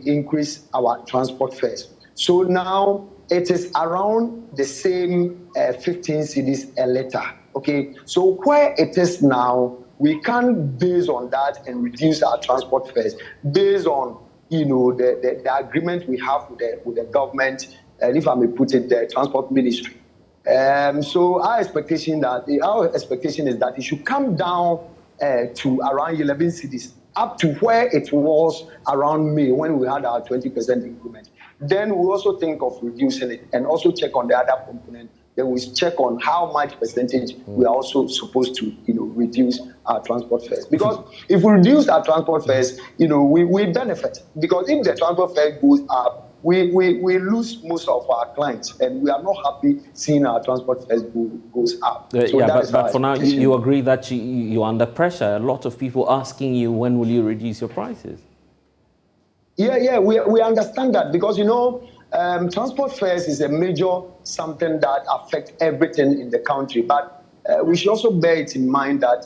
increased our transport fares. So now it is around the same 15 cedis a liter. Okay, so where it is now, we can't base on that and reduce our transport fares based on the agreement we have with the government, and if I may put it, the transport ministry. So our expectation is that it should come down to around 11 cedis, up to where it was around May when we had our 20% increment. Then we also think of reducing it and also check on the other component. Then we check on how much percentage we are also supposed to, reduce our transport fares. Because if we reduce our transport fares, we benefit. Because if the transport fare goes up, we lose most of our clients, and we are not happy seeing our transport fares goes up. But for now, you agree that you're under pressure. A lot of people asking you, when will you reduce your prices? Yeah, we understand that because, transport fares is a major something that affects everything in the country. But we should also bear it in mind that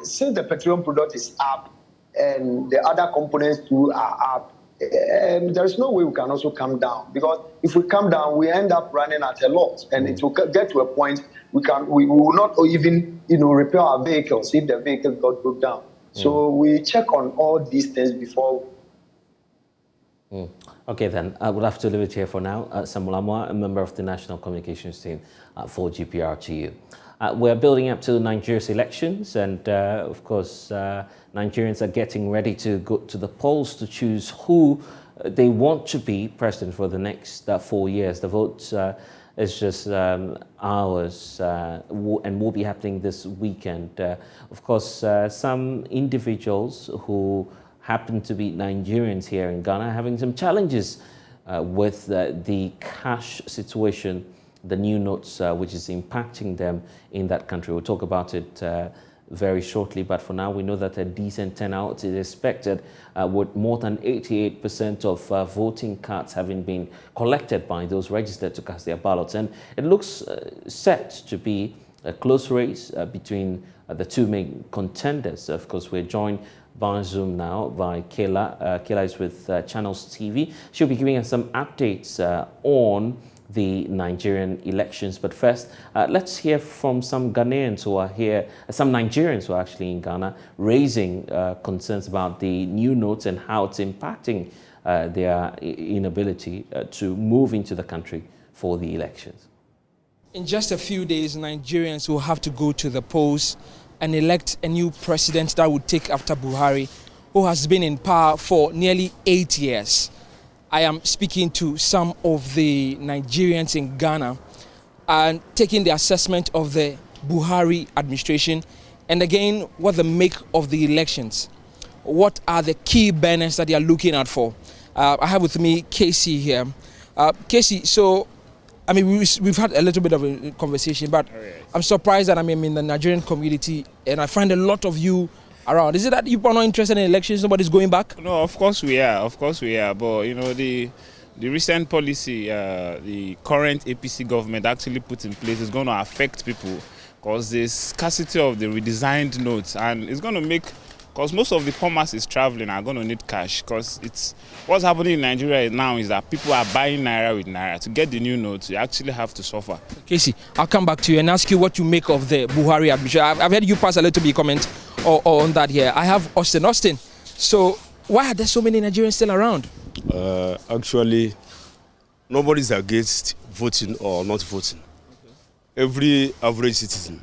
since the petroleum product is up and the other components too are up, there's no way we can also come down. Because if we come down, we end up running at a loss. And it will get to a point we will not even repair our vehicles if the vehicle got broke down. So we check on all these things before. Okay, then I would have to leave it here for now. Samuel Amwa, a member of the National Communications Team for GPRTU. We're building up to Nigeria's elections, and of course, Nigerians are getting ready to go to the polls to choose who they want to be president for the next 4 years. The vote is just hours and will be happening this weekend. Of course, some individuals who happen to be Nigerians here in Ghana having some challenges with the cash situation, the new notes, which is impacting them in that country. We'll talk about it very shortly, but for now we know that a decent turnout is expected with more than 88% of voting cards having been collected by those registered to cast their ballots. And it looks set to be a close race between the two main contenders. Of course, we're joined by Zoom now by Kayla. Kayla is with Channels TV. She'll be giving us some updates on the Nigerian elections. But first, let's hear from some Ghanaians who are here, some Nigerians who are actually in Ghana, raising concerns about the new notes and how it's impacting their inability to move into the country for the elections. In just a few days, Nigerians will have to go to the polls and elect a new president that would take after Buhari, who has been in power for nearly 8 years. I am speaking to some of the Nigerians in Ghana and taking the assessment of the Buhari administration and again what they make of the elections. What are the key banners that they are looking out for? I have with me Casey here. Casey, so I mean, we've had a little bit of a conversation, but I'm surprised that I'm in the Nigerian community and I find a lot of you around. Is it that you are not interested in elections, nobody's going back? No, of course we are, but the recent policy the current APC government actually put in place is going to affect people because the scarcity of the redesigned notes, and it's going to make Because most of the commerce is traveling are going to need cash. Because it's what's happening in Nigeria now is that people are buying naira with naira. To get the new notes, you actually have to suffer. Casey, I'll come back to you and ask you what you make of the Buhari admission. I've heard you pass a little bit of comment on that here. I have Austin. Austin, so why are there so many Nigerians still around? Actually, nobody's against voting or not voting. Every average citizen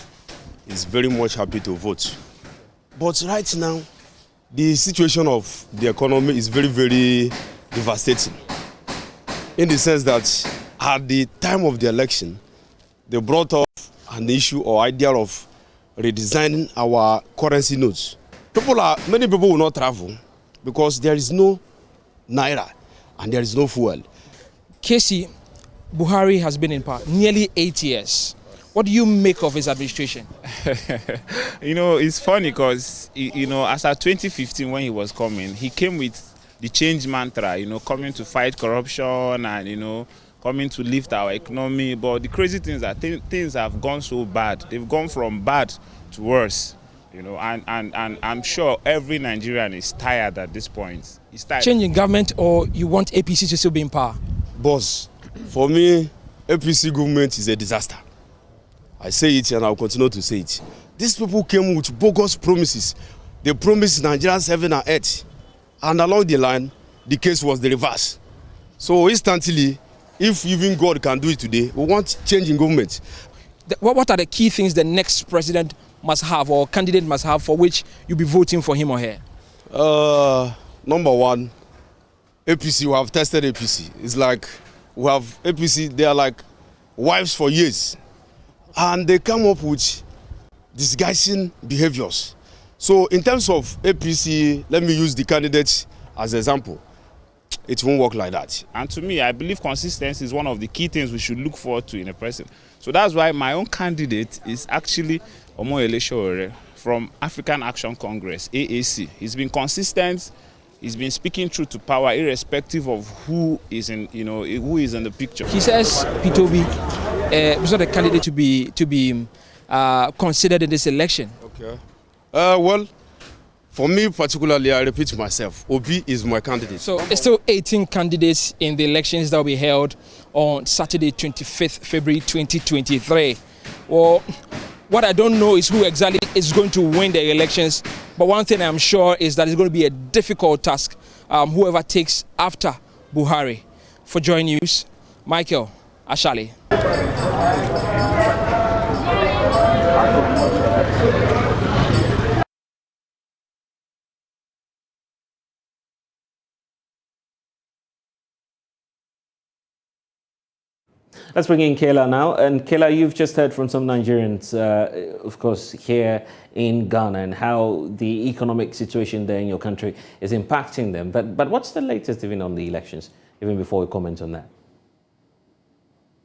is very much happy to vote. But right now, the situation of the economy is very, very devastating. In the sense that at the time of the election, they brought up an issue or idea of redesigning our currency notes. Many people will not travel because there is no naira and there is no fuel. Casey, Buhari has been in power nearly 8 years. What do you make of his administration? You know, it's funny because, you know, as at 2015 when he was coming, he came with the change mantra, you know, coming to fight corruption and, you know, coming to lift our economy. But the crazy thing is that things have gone so bad. They've gone from bad to worse, you know, and I'm sure every Nigerian is tired at this point. He's tired. Changing government, or you want APC to still be in power? Boss, for me, APC government is a disaster. I say it and I'll continue to say it. These people came with bogus promises. They promised Nigerians heaven and earth. And along the line, the case was the reverse. So instantly, if even God can do it today, we want change in government. What are the key things the next president must have or candidate must have for which you'll be voting for him or her? Number one, APC, we have tested APC. It's like we have APC, they are like wives for years. And they come up with disguising behaviors. So in terms of APC, let me use the candidates as an example. It won't work like that. And to me, I believe consistency is one of the key things we should look forward to in a president. So that's why my own candidate is actually Omoyele Sowore from African Action Congress, AAC. He's been consistent. He's been speaking truth to power, irrespective of who is in, you know, who is in the picture. He says P2B is not a candidate to be considered in this election. Okay. Well, for me particularly, I repeat myself, Obi is my candidate. So it's still 18 candidates in the elections that will be held on Saturday, 25th February 2023. Well, what I don't know is who exactly is going to win the elections. But one thing I'm sure is that it's going to be a difficult task, whoever takes after Buhari. For JoyNews, Michael Ashali. Let's bring in Kayla now. And Kayla, you've just heard from some Nigerians, of course, here in Ghana and how the economic situation there in your country is impacting them. But what's the latest even on the elections, even before we comment on that?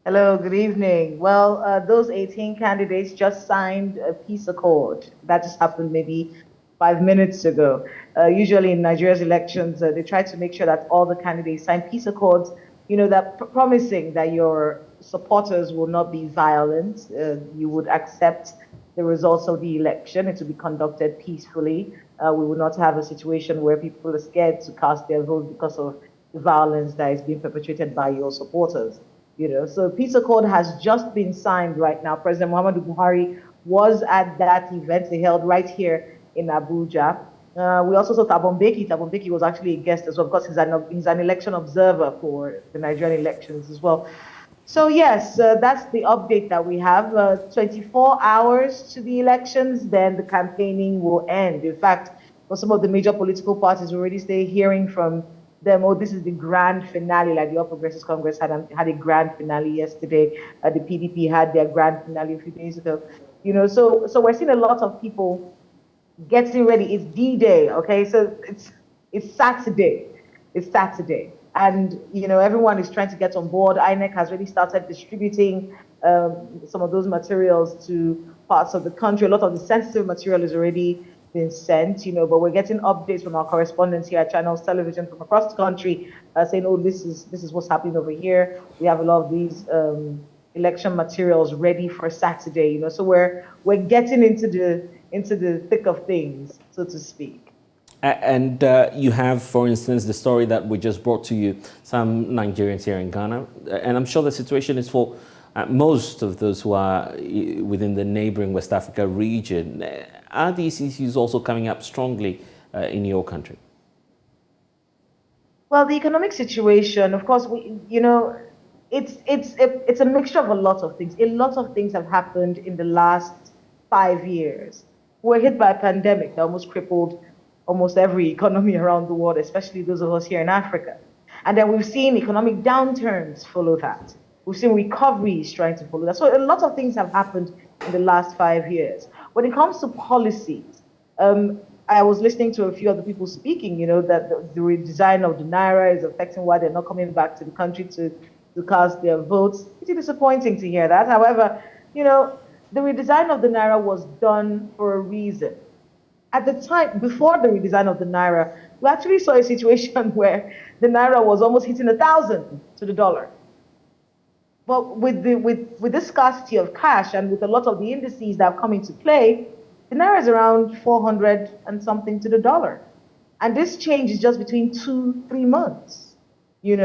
Hello, good evening. Well, those 18 candidates just signed a peace accord. That just happened maybe 5 minutes ago. Usually in Nigeria's elections, they try to make sure that all the candidates sign peace accords, you know, that promising that your supporters will not be violent. You would accept the results of the election. It will be conducted peacefully. We will not have a situation where people are scared to cast their vote because of the violence that is being perpetrated by your supporters. You know, so peace accord has just been signed right now. President Muhammadu Buhari was at that event they held right here in Abuja. We also saw Thabo Mbeki. Thabo Mbeki was actually a guest as well because he's an election observer for the Nigerian elections as well. So yes, that's the update that we have. 24 hours to the elections, then the campaigning will end. In fact, for some of the major political parties, we already stay hearing from them, oh, this is the grand finale, like the All Progressives Congress had a grand finale yesterday. The PDP had their grand finale a few days ago. You know, so we're seeing a lot of people getting ready. It's D-Day, okay? So it's Saturday. It's Saturday. And, you know, everyone is trying to get on board. INEC has already started distributing some of those materials to parts of the country. A lot of the sensitive material is already been sent, you know, but we're getting updates from our correspondents here at Channels Television from across the country saying, oh, this is what's happening over here. We have a lot of these election materials ready for Saturday, you know, so we're getting into the thick of things, so to speak. And you have, for instance, the story that we just brought to you, some Nigerians here in Ghana. And I'm sure the situation is for most of those who are within the neighboring West Africa region. Are these issues also coming up strongly in your country? Well, the economic situation, of course, it's a mixture of a lot of things. A lot of things have happened in the last 5 years. We're hit by a pandemic that almost crippled almost every economy around the world, especially those of us here in Africa. And then we've seen economic downturns follow that. We've seen recoveries trying to follow that. So a lot of things have happened in the last 5 years. When it comes to policies, I was listening to a few other people speaking, that the redesign of the Naira is affecting why they're not coming back to the country to cast their votes. It's disappointing to hear that. However, the redesign of the Naira was done for a reason. At the time, before the redesign of the Naira, we actually saw a situation where the Naira was almost hitting 1,000 to the dollar. But with the scarcity of cash and with a lot of the indices that have come into play, the Naira is around 400 and something to the dollar. And this change is just between 2-3 months. The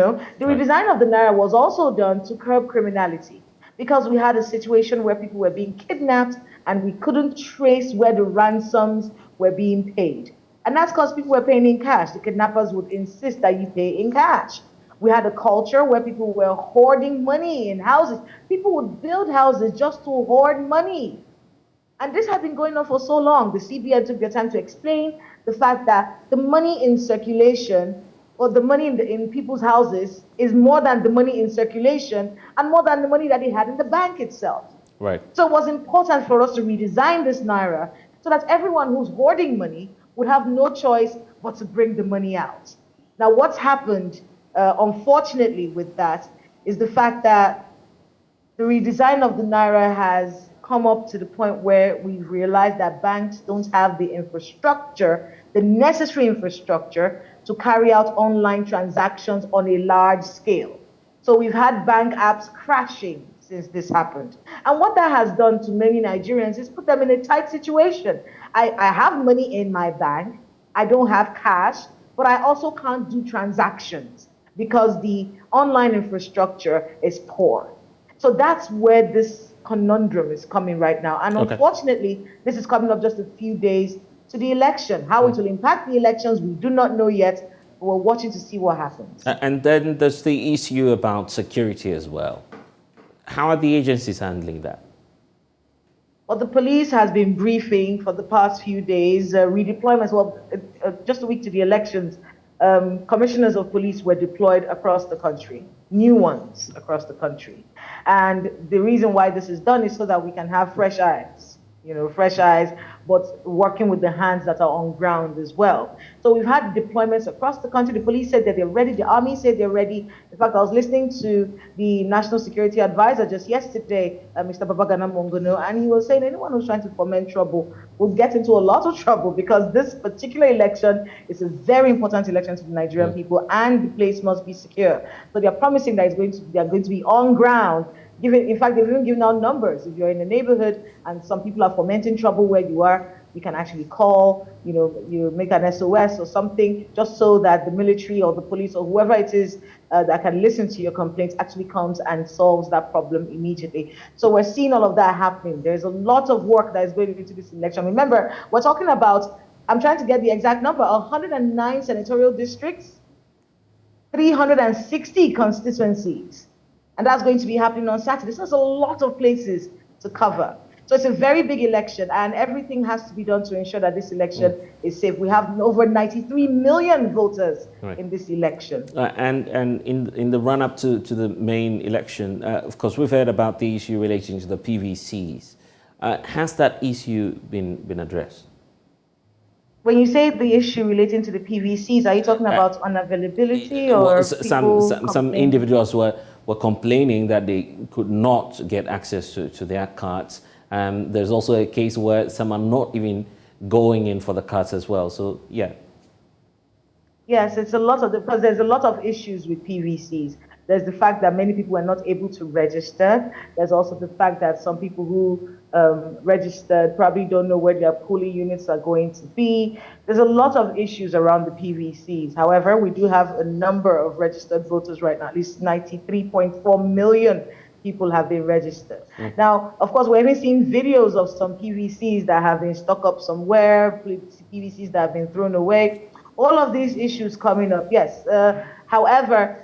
redesign of the Naira was also done to curb criminality, because we had a situation where people were being kidnapped and we couldn't trace where the ransoms were being paid. And that's because people were paying in cash. The kidnappers would insist that you pay in cash. We had a culture where people were hoarding money in houses. People would build houses just to hoard money. And this had been going on for so long. The CBN took their time to explain the fact that the money in circulation, or the money in people's houses, is more than the money in circulation and more than the money that they had in the bank itself. Right. So it was important for us to redesign this Naira so that everyone who's hoarding money would have no choice but to bring the money out. Now, what's happened, unfortunately, with that is the fact that the redesign of the Naira has come up to the point where we've realized that banks don't have the infrastructure, the necessary infrastructure, to carry out online transactions on a large scale. So we've had bank apps crashing since this happened. And what that has done to many Nigerians is put them in a tight situation. I have money in my bank, I don't have cash, but I also can't do transactions because the online infrastructure is poor. So that's where this conundrum is coming right now. And unfortunately, this is coming up just a few days to the election. How it will impact the elections, we do not know yet. We're watching to see what happens. And then there's the issue about security as well. How are the agencies handling that? Well, the police has been briefing for the past few days, redeployments. Well, just a week to the elections, commissioners of police were deployed across the country, new ones across the country. And the reason why this is done is so that we can have fresh eyes, fresh eyes, but working with the hands that are on ground as well. So we've had deployments across the country. The police said that they're ready. The army said they're ready. In fact, I was listening to the National Security Advisor just yesterday, Mr. Babagana Mongono, and he was saying anyone who's trying to foment trouble will get into a lot of trouble, because this particular election is a very important election to the Nigerian people, and the place must be secure. So they're promising that they're going to be on ground. In fact, they've even given out numbers. If you're in a neighborhood and some people are fomenting trouble where you are, you can actually call, you make an SOS or something, just so that the military or the police or whoever it is that can listen to your complaints actually comes and solves that problem immediately. So we're seeing all of that happening. There's a lot of work that is going into this election. Remember, we're talking about, I'm trying to get the exact number, 109 senatorial districts, 360 constituencies. And that's going to be happening on Saturday. So there's a lot of places to cover. So it's a very big election, and everything has to be done to ensure that this election is safe. We have over 93 million voters in this election. And in the run-up to the main election, of course, we've heard about the issue relating to the PVCs. Has that issue been addressed? When you say the issue relating to the PVCs, are you talking about unavailability or some individuals were complaining that they could not get access to their cards. There's also a case where some are not even going in for the cards as well. So, yeah. Yes, it's a lot of because there's a lot of issues with PVCs. There's the fact that many people were not able to register. There's also the fact that some people who registered probably don't know where their polling units are going to be. There's a lot of issues around the PVCs. However, we do have a number of registered voters right now, at least 93.4 million people have been registered. Now, of course, we're even seeing videos of some PVCs that have been stuck up somewhere, PVCs that have been thrown away. All of these issues coming up, yes. However,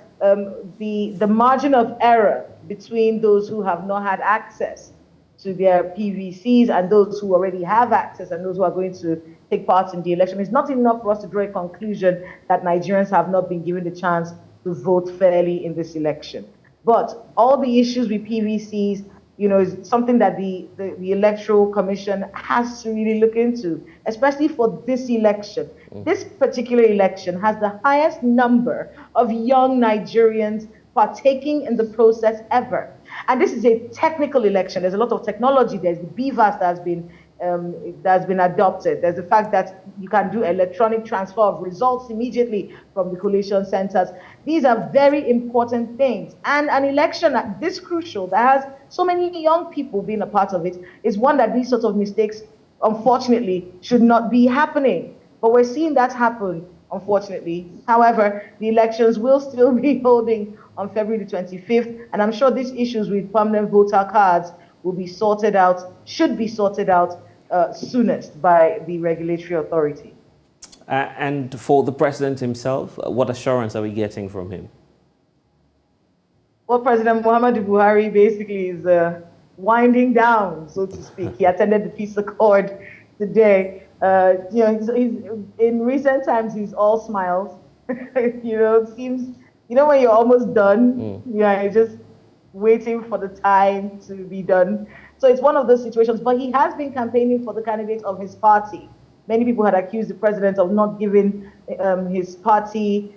the margin of error between those who have not had access to their PVCs and those who already have access and those who are going to take part in the election is not enough for us to draw a conclusion that Nigerians have not been given the chance to vote fairly in this election. But all the issues with PVCs, is something that the Electoral Commission has to really look into, especially for this election. This particular election has the highest number of young Nigerians partaking in the process ever. And this is a technical election. There's a lot of technology. There's the BVAS that's been adopted. There's the fact that you can do electronic transfer of results immediately from the collation centers. These are very important things. And an election this crucial that has so many young people being a part of it is one that these sorts of mistakes, unfortunately, should not be happening. But we're seeing that happen, unfortunately. However, the elections will still be holding on February the 25th. And I'm sure these issues with permanent voter cards will be sorted out, should be sorted out soonest by the regulatory authority. And for the president himself, what assurance are we getting from him? Well, President Muhammadu Buhari basically is winding down, so to speak. He attended the peace accord today. He's in recent times, he's all smiles. It seems, when you're almost done, you're just waiting for the time to be done. So it's one of those situations, but he has been campaigning for the candidate of his party. Many people had accused the president of not giving his party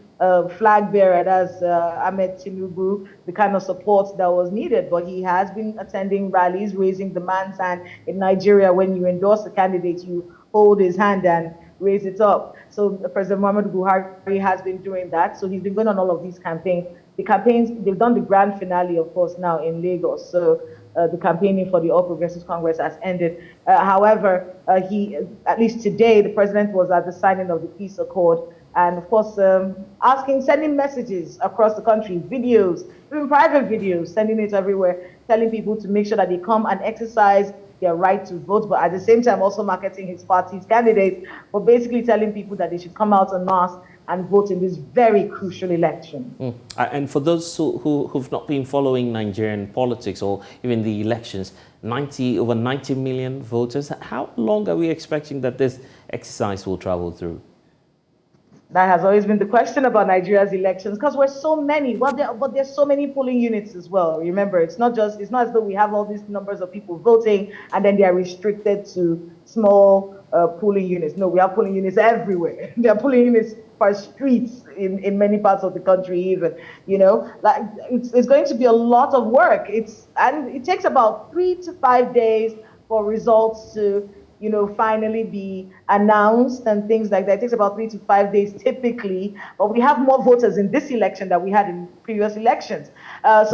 flag bearer, as Ahmed Tinubu, the kind of support that was needed. But he has been attending rallies, raising the man's hand. In Nigeria, when you endorse a candidate, you hold his hand and raise it up. So President Muhammadu Buhari has been doing that. So he's been going on all of these campaigns. The campaigns, they've done the grand finale, of course, now in Lagos. So the campaigning for the All Progressives Congress has ended. However, at least today, the president was at the signing of the peace accord. And of course, sending messages across the country, videos, even private videos, sending it everywhere, telling people to make sure that they come and exercise their right to vote, but at the same time also marketing his party's candidates, but basically telling people that they should come out en masse and vote in this very crucial election. And for those who've not been following Nigerian politics or even the elections, over 90 million voters, how long are we expecting that this exercise will travel through? That has always been the question about Nigeria's elections, because we're so many. But there's so many polling units as well. Remember, it's not as though we have all these numbers of people voting and then they are restricted to small polling units. No, we have polling units everywhere. There are polling units per streets in many parts of the country, even. It's going to be a lot of work. And it takes about 3 to 5 days for results to finally be announced and things like that. It takes about 3 to 5 days typically, but we have more voters in this election than we had in previous elections. I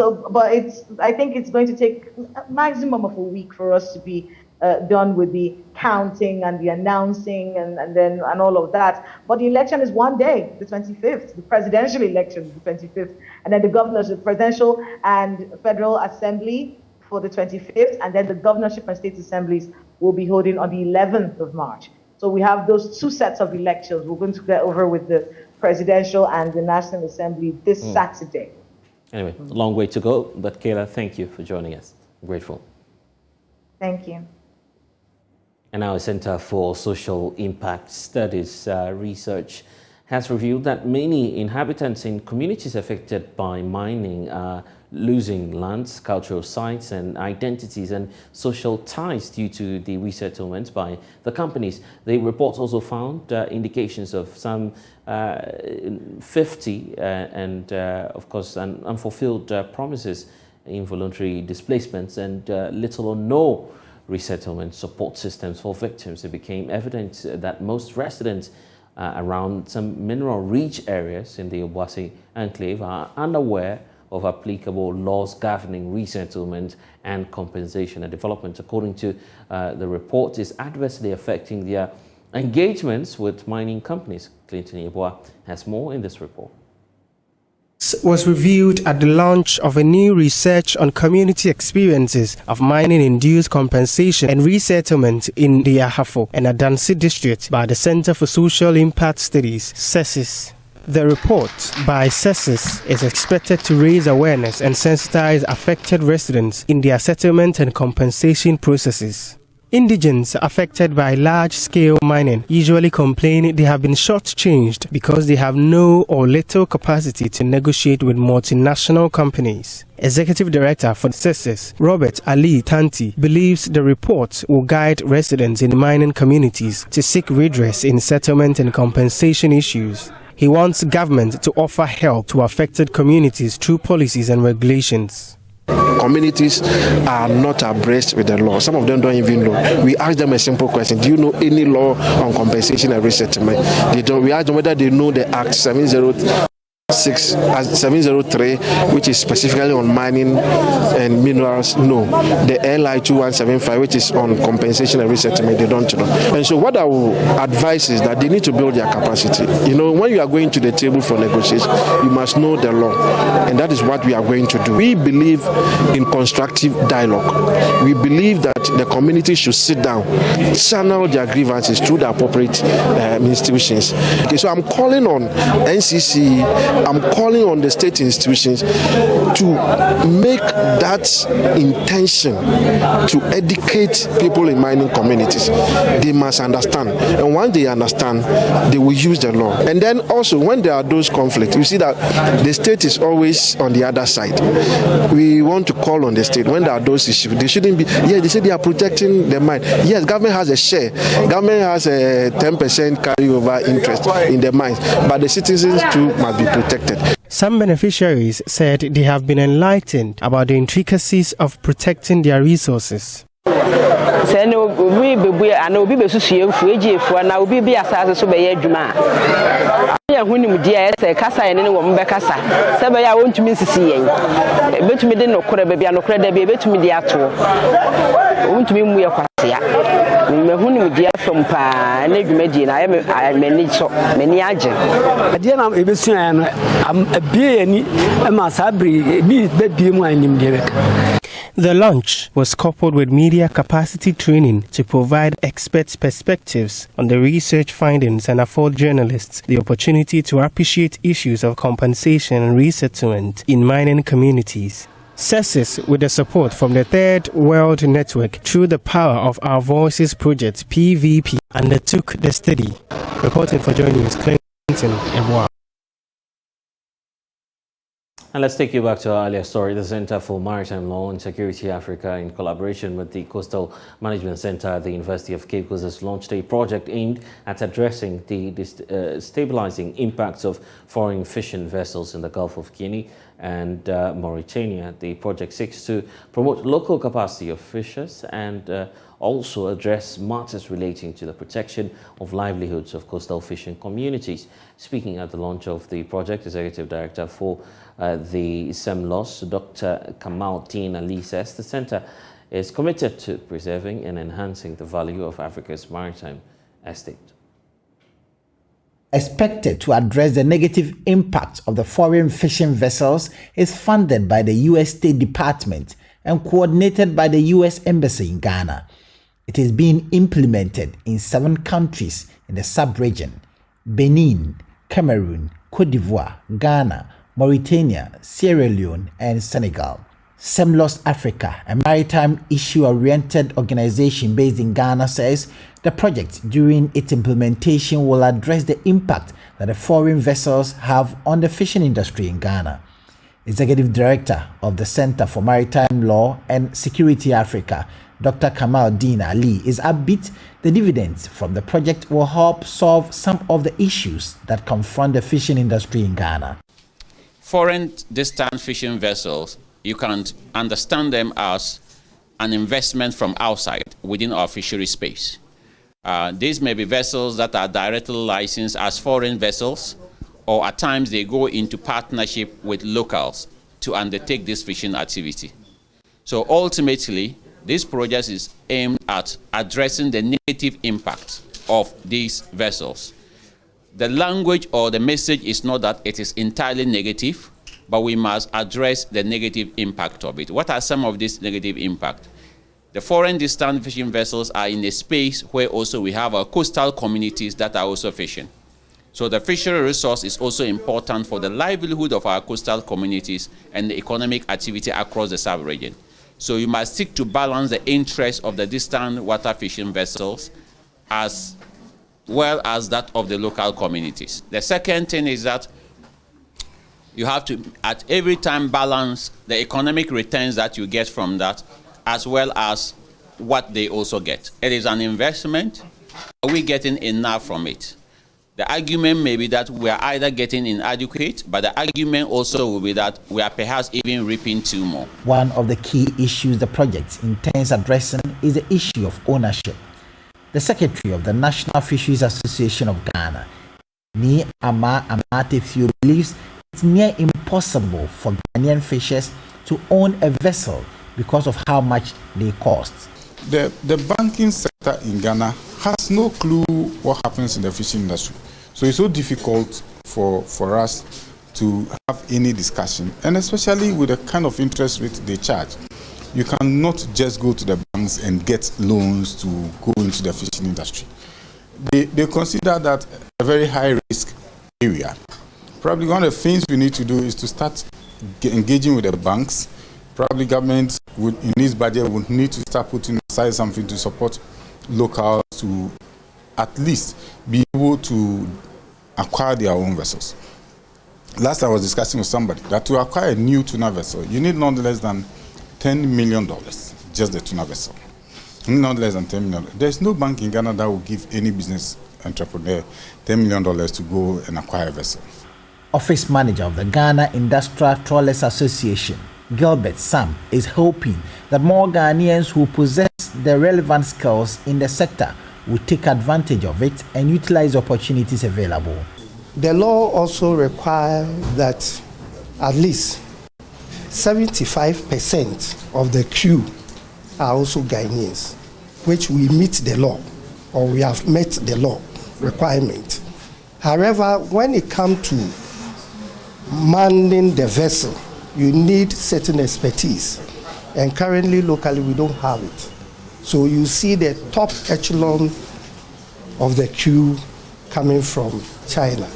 think it's going to take a maximum of a week for us to be done with the counting and the announcing and all of that. But the election is one day, the 25th. The presidential election is the 25th, and then the presidential and federal assembly for the 25th, and then the governorship and state assemblies will be holding on the 11th of March. So we have those 2 sets of elections. We're going to get over with the presidential and the National Assembly this Saturday. Anyway, a long way to go, but Kayla, thank you for joining us. I'm grateful. Thank you. And our Center for Social Impact Studies research has revealed that many inhabitants in communities affected by mining are losing lands, cultural sites and identities and social ties due to the resettlement by the companies. The report also found indications of some 50 of course, unfulfilled promises, involuntary displacements and little or no resettlement support systems for victims. It became evident that most residents around some mineral-rich areas in the Obuasi enclave are unaware of applicable laws governing resettlement and compensation and development, according to the report, is adversely affecting their engagements with mining companies. Clinton Yeboah has more in this report. Was reviewed at the launch of a new research on community experiences of mining-induced compensation and resettlement in the Ahafo and Adansi district by the Center for Social Impact Studies, CESIS. The report by CESIS is expected to raise awareness and sensitize affected residents in their settlement and compensation processes. Indigents affected by large-scale mining usually complain they have been shortchanged because they have no or little capacity to negotiate with multinational companies. Executive Director for CESIS, Robert Ali Tanti, believes the report will guide residents in mining communities to seek redress in settlement and compensation issues. He wants government to offer help to affected communities through policies and regulations. Communities are not abreast with the law. Some of them don't even know. We ask them a simple question: do you know any law on compensation and resettlement? They don't. We ask them whether they know the Act 703, which is specifically on mining and minerals. No. The LI 2175, which is on compensation and resettlement, they don't know. And so what I will advise is that they need to build their capacity. You know, when you are going to the table for negotiation, you must know the law. And that is what we are going to do. We believe in constructive dialogue. We believe that the community should sit down, channel their grievances through the appropriate institutions. Okay, so I'm calling on NCC, I'm calling on the state institutions to make that intention to educate people in mining communities. They must understand. And once they understand, they will use the law. And then also, when there are those conflicts, you see that the state is always on the other side. We want to call on the state. When there are those issues, they shouldn't be, yeah, they say they are protecting the mine. Yes, government has a share. Government has a 10% carryover interest in the mines. But the citizens too must be protected. Some beneficiaries said they have been enlightened about the intricacies of protecting their resources. The launch was coupled with media capacity training to provide expert perspectives on the research findings and afford journalists the opportunity to appreciate issues of compensation and resettlement in mining communities. CESIS, with the support from the Third World Network through the Power of Our Voices project (PVP), undertook the study. Reporting for JoyNews, Clinton Yeboah. And let's take you back to our earlier story. The Center for Maritime Law and Security Africa, in collaboration with the Coastal Management Center at the University of Cape Coast, has launched a project aimed at addressing the stabilizing impacts of foreign fishing vessels in the Gulf of Guinea and Mauritania. The project seeks to promote local capacity of fishers and also address matters relating to the protection of livelihoods of coastal fishing communities. Speaking at the launch of the project, Executive Director for the SEMLOS, Dr. Kamal Din Ali, says the Center is committed to preserving and enhancing the value of Africa's maritime estate. Expected to address the negative impact of the foreign fishing vessels is funded by the U.S. State Department and coordinated by the U.S. Embassy in Ghana. It is being implemented in 7 countries in the sub-region: Benin, Cameroon, Cote d'Ivoire, Ghana, Mauritania, Sierra Leone, and Senegal. SEMLOS Africa, a maritime issue-oriented organization based in Ghana, says the project during its implementation will address the impact that the foreign vessels have on the fishing industry in Ghana. Executive Director of the Center for Maritime Law and Security Africa, Dr. Kamal Din Ali, is upbeat the dividends from the project will help solve some of the issues that confront the fishing industry in Ghana. Foreign distant fishing vessels, you can understand them as an investment from outside within our fishery space. These may be vessels that are directly licensed as foreign vessels, or at times they go into partnership with locals to undertake this fishing activity. So ultimately, this project is aimed at addressing the negative impact of these vessels. The language or the message is not that it is entirely negative, but we must address the negative impact of it. What are some of these negative impacts? The foreign distant fishing vessels are in a space where also we have our coastal communities that are also fishing. So the fishery resource is also important for the livelihood of our coastal communities and the economic activity across the sub-region. So you must seek to balance the interests of the distant water fishing vessels as well as that of the local communities. The second thing is that you have to, at every time, balance the economic returns that you get from that as well as what they also get. It is an investment. Are we getting enough from it? The argument may be that we are either getting inadequate, but the argument also will be that we are perhaps even reaping too more. One of the key issues the project intends addressing is the issue of ownership. The Secretary of the National Fisheries Association of Ghana, Ni Ama Amatefio, believes it's near impossible for Ghanaian fishers to own a vessel because of how much they cost. The banking sector in Ghana has no clue what happens in the fishing industry. So it's so difficult for us to have any discussion, and especially with the kind of interest rate they charge. You cannot just go to the banks and get loans to go into the fishing industry. They consider that a very high risk area. Probably one of the things we need to do is to start engaging with the banks. Probably government would, in its budget, would need to start putting aside something to support locals to at least be able to acquire their own vessels. Last I was discussing with somebody that to acquire a new tuna vessel, you need not less than $10 million, just the tuna vessel. Not less than $10 million. There's no bank in Ghana that will give any business entrepreneur $10 million to go and acquire a vessel. Office Manager of the Ghana Industrial Trawlers Association, Gilbert Sam, is hoping that more Ghanaians who possess the relevant skills in the sector will take advantage of it and utilize opportunities available. The law also requires that at least 75% of the crew are also Ghanaians, which we meet the law, or we have met the law requirement. However, when it comes to manning the vessel, you need certain expertise, and currently locally we don't have it. So you see the top echelon of the crew coming from China.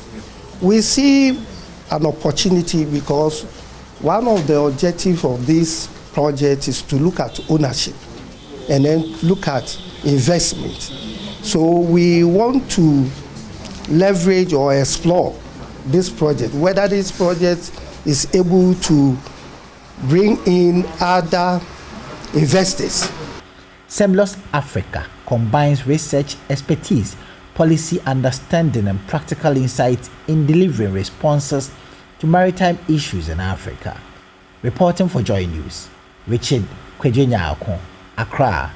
We see an opportunity because one of the objectives of this project is to look at ownership and then look at investment. So we want to leverage or explore this project, whether this project is able to bring in other investors. Semlos Africa combines research expertise, policy understanding, and practical insight in delivering responses to maritime issues in Africa. Reporting for Joy News, Richard Kwejenyako, Accra.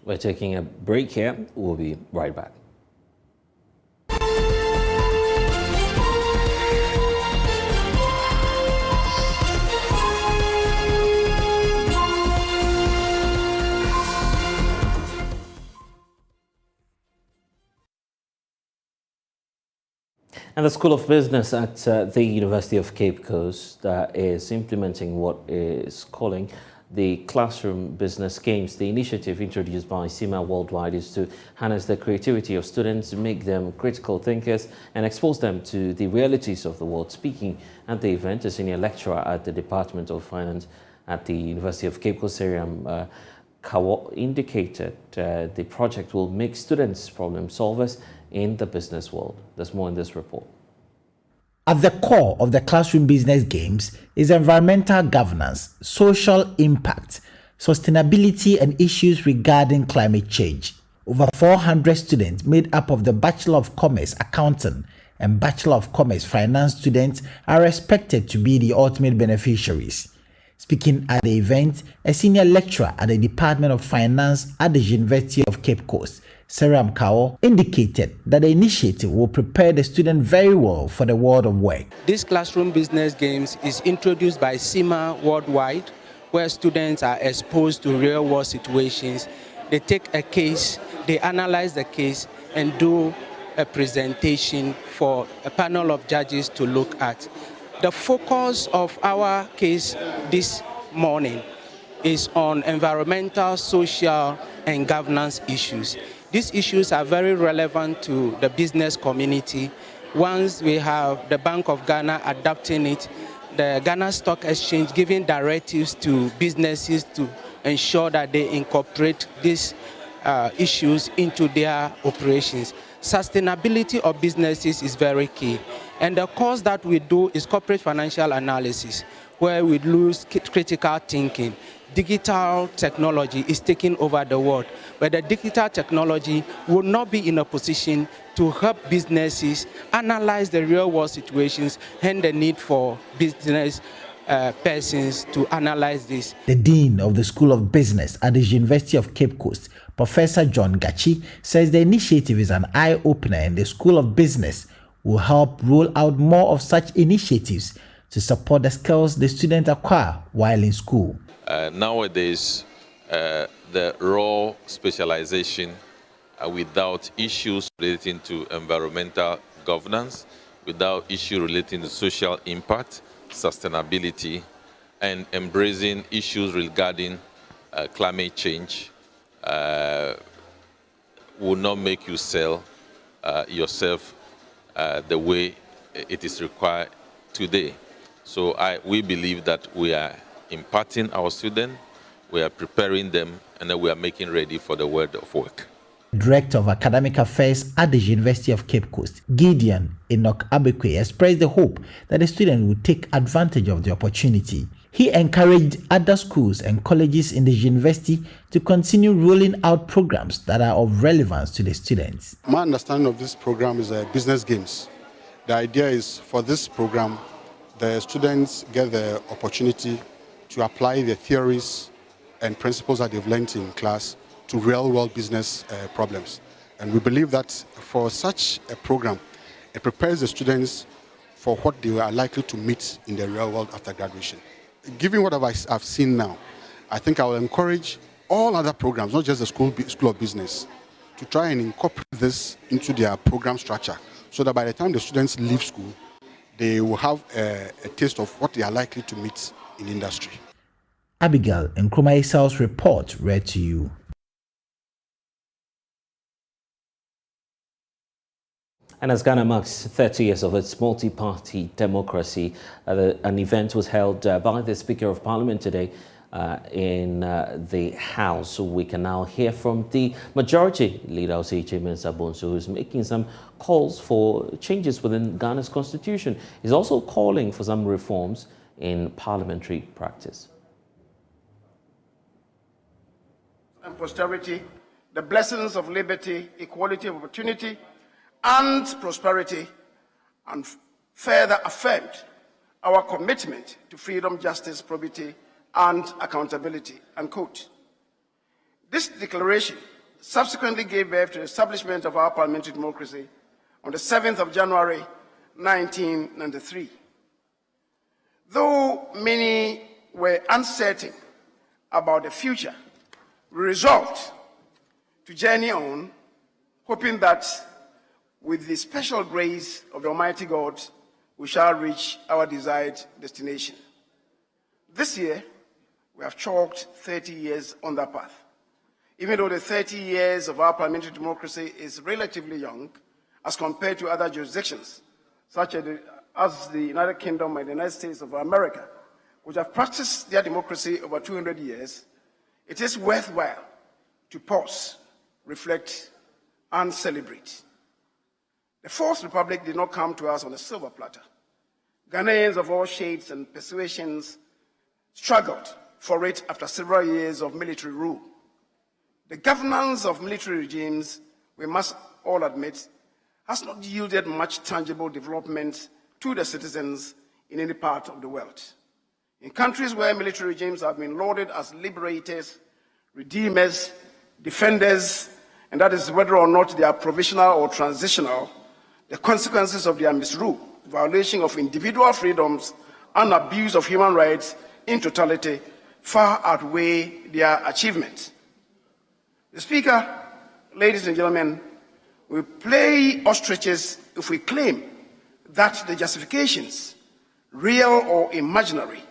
We're taking a break here. We'll be right back. And the School of Business at the University of Cape Coast is implementing what is calling the Classroom Business Games. The initiative introduced by CIMA Worldwide is to harness the creativity of students, make them critical thinkers, and expose them to the realities of the world. Speaking at the event, a senior lecturer at the Department of Finance at the University of Cape Coast, Seriam Kawo, indicated the project will make students problem solvers in the business world. There's more in this report. At the core of the Classroom Business Games is environmental governance, social impact, sustainability, and issues regarding climate change. Over 400 students made up of the Bachelor of Commerce Accounting and Bachelor of Commerce Finance students are expected to be the ultimate beneficiaries. Speaking at the event, a senior lecturer at the Department of Finance at the University of Cape Coast, Seram Kao, indicated that the initiative will prepare the student very well for the world of work. This classroom business games is introduced by CIMA worldwide, where students are exposed to real-world situations. They take a case, they analyze the case, and do a presentation for a panel of judges to look at. The focus of our case this morning is on environmental, social, and governance issues. These issues are very relevant to the business community. Once we have the Bank of Ghana adopting it, the Ghana Stock Exchange giving directives to businesses to ensure that they incorporate these issues into their operations. Sustainability of businesses is very key. And the course that we do is corporate financial analysis, where we use critical thinking. Digital technology is taking over the world, but the digital technology will not be in a position to help businesses analyze the real world situations and the need for business persons to analyze this. The Dean of the School of Business at the University of Cape Coast, Professor John Gachi, says the initiative is an eye-opener and the School of Business will help roll out more of such initiatives to support the skills the students acquire while in school. Nowadays, the raw specialization without issues relating to environmental governance, without issues relating to social impact, sustainability, and embracing issues regarding climate change will not make you sell yourself the way it is required today. So we believe that we are imparting our students, we are preparing them, and then we are making ready for the world of work. Director of Academic Affairs at the University of Cape Coast, Gideon Enoch Abekwe, expressed the hope that the student will take advantage of the opportunity. He encouraged other schools and colleges in the university to continue rolling out programs that are of relevance to the students. My understanding of this program is business games. The idea is for this program, the students get the opportunity to apply the theories and principles that they've learned in class to real-world business problems. And we believe that for such a program, it prepares the students for what they are likely to meet in the real world after graduation. Given what I've seen now, I think I will encourage all other programs, not just the School of Business, to try and incorporate this into their program structure so that by the time the students leave school, they will have a taste of what they are likely to meet in industry. Abigail Nkrumah Esau's report read to you. And as Ghana marks 30 years of its multi-party democracy, an event was held by the Speaker of Parliament today in the House. So we can now hear from the Majority Leader, Osei Minister Bonsu, who's making some calls for changes within Ghana's constitution. He's also calling for some reforms in parliamentary practice. And prosperity, the blessings of liberty, equality of opportunity, and prosperity, and further affirmed our commitment to freedom, justice, probity, and accountability, unquote. This declaration subsequently gave birth to the establishment of our parliamentary democracy on the 7th of January, 1993. Though many were uncertain about the future, we resolved to journey on, hoping that with the special grace of the Almighty God, we shall reach our desired destination. This year, we have chalked 30 years on that path. Even though the 30 years of our parliamentary democracy is relatively young as compared to other jurisdictions, such as the United Kingdom and the United States of America, which have practiced their democracy over 200 years, it is worthwhile to pause, reflect, and celebrate. The Fourth Republic did not come to us on a silver platter. Ghanaians of all shades and persuasions struggled for it after several years of military rule. The governance of military regimes, we must all admit, has not yielded much tangible development to the citizens in any part of the world. In countries where military regimes have been lauded as liberators, redeemers, defenders, and that is whether or not they are provisional or transitional, the consequences of their misrule, violation of individual freedoms, and abuse of human rights in totality far outweigh their achievements. The Speaker, ladies and gentlemen, we play ostriches if we claim that the justifications, real or imaginary,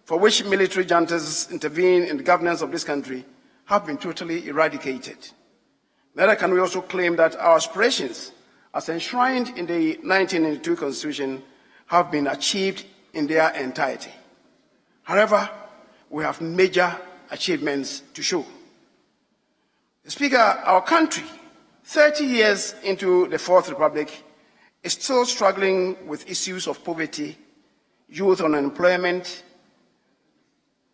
for which military juntas intervene in the governance of this country have been totally eradicated. Neither can we also claim that our aspirations, as enshrined in the 1992 Constitution, have been achieved in their entirety. However, we have major achievements to show. Mr. Speaker, our country, 30 years into the Fourth Republic, is still struggling with issues of poverty, youth unemployment,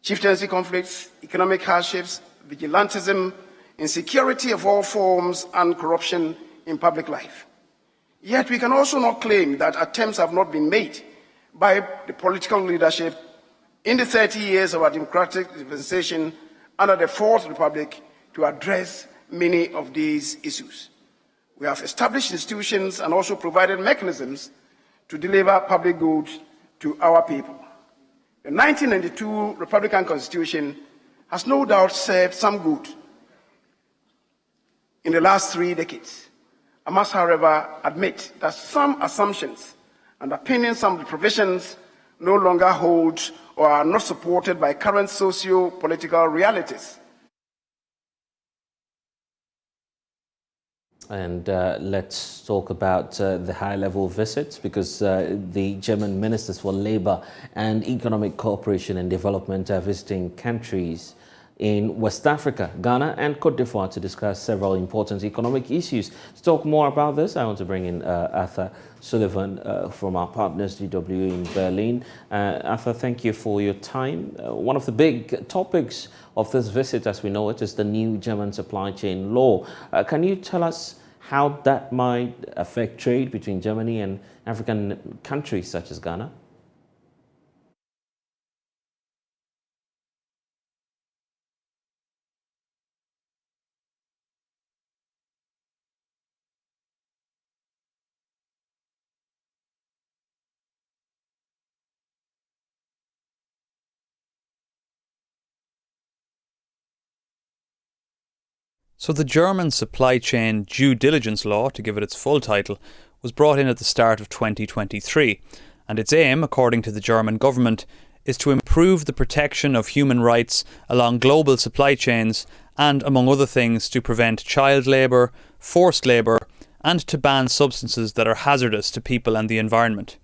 chieftaincy conflicts, economic hardships, vigilantism, insecurity of all forms, and corruption in public life. Yet we can also not claim that attempts have not been made by the political leadership in the 30 years of our democratic dispensation under the Fourth Republic to address many of these issues. We have established institutions and also provided mechanisms to deliver public goods to our people. The 1992 Republican Constitution has no doubt served some good in the last 3 decades. I must, however, admit that some assumptions underpinning some of the provisions no longer hold or are not supported by current socio-political realities. And let's talk about the high-level visits, because the German ministers for Labour and Economic Cooperation and Development are visiting countries in West Africa, Ghana and Cote d'Ivoire to discuss several important economic issues. To talk more about this, I want to bring in Arthur Sullivan from our partners DW in Berlin. Arthur, thank you for your time. One of the big topics of this visit, as we know it, is the new German supply chain law. Can you tell us how that might affect trade between Germany and African countries such as Ghana? So the German supply chain due diligence law, to give it its full title, was brought in at the start of 2023, and its aim, according to the German government, is to improve the protection of human rights along global supply chains and, among other things, to prevent child labour, forced labour, and to ban substances that are hazardous to people and the environment.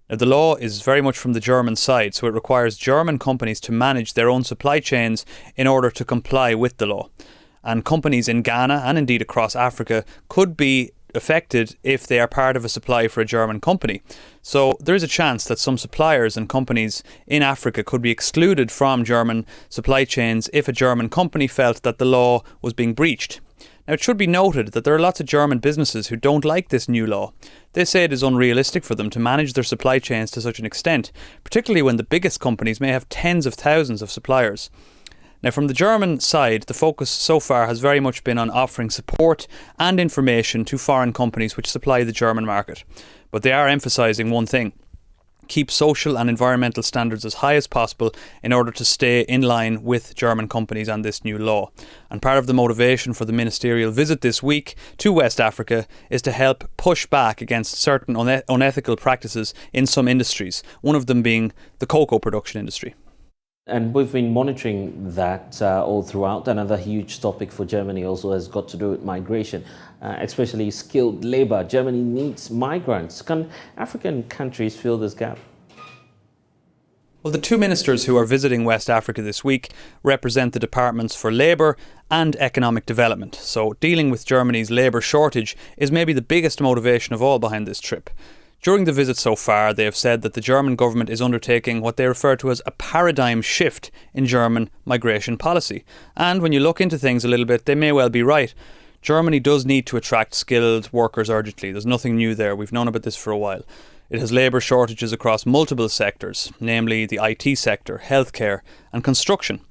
Now, the law is very much from the German side, so it requires German companies to manage their own supply chains in order to comply with the law. And companies in Ghana and indeed across Africa could be affected if they are part of a supply for a German company. So there is a chance that some suppliers and companies in Africa could be excluded from German supply chains if a German company felt that the law was being breached. Now, it should be noted that there are lots of German businesses who don't like this new law. They say it is unrealistic for them to manage their supply chains to such an extent, particularly when the biggest companies may have tens of thousands of suppliers. Now, from the German side, the focus so far has very much been on offering support and information to foreign companies which supply the German market. But they are emphasising one thing: keep social and environmental standards as high as possible in order to stay in line with German companies and this new law. And part of the motivation for the ministerial visit this week to West Africa is to help push back against certain unethical practices in some industries, one of them being the cocoa production industry. And we've been monitoring that all throughout. Another huge topic for Germany also has got to do with migration, especially skilled labor. Germany needs migrants. Can African countries fill this gap? Well, the two ministers who are visiting West Africa this week represent the departments for labour and economic development. So dealing with Germany's labour shortage is maybe the biggest motivation of all behind this trip. During the visit so far, they have said that the German government is undertaking what they refer to as a paradigm shift in German migration policy. And when you look into things a little bit, they may well be right. Germany does need to attract skilled workers urgently. There's nothing new there. We've known about this for a while. It has labour shortages across multiple sectors, namely the IT sector, healthcare and construction.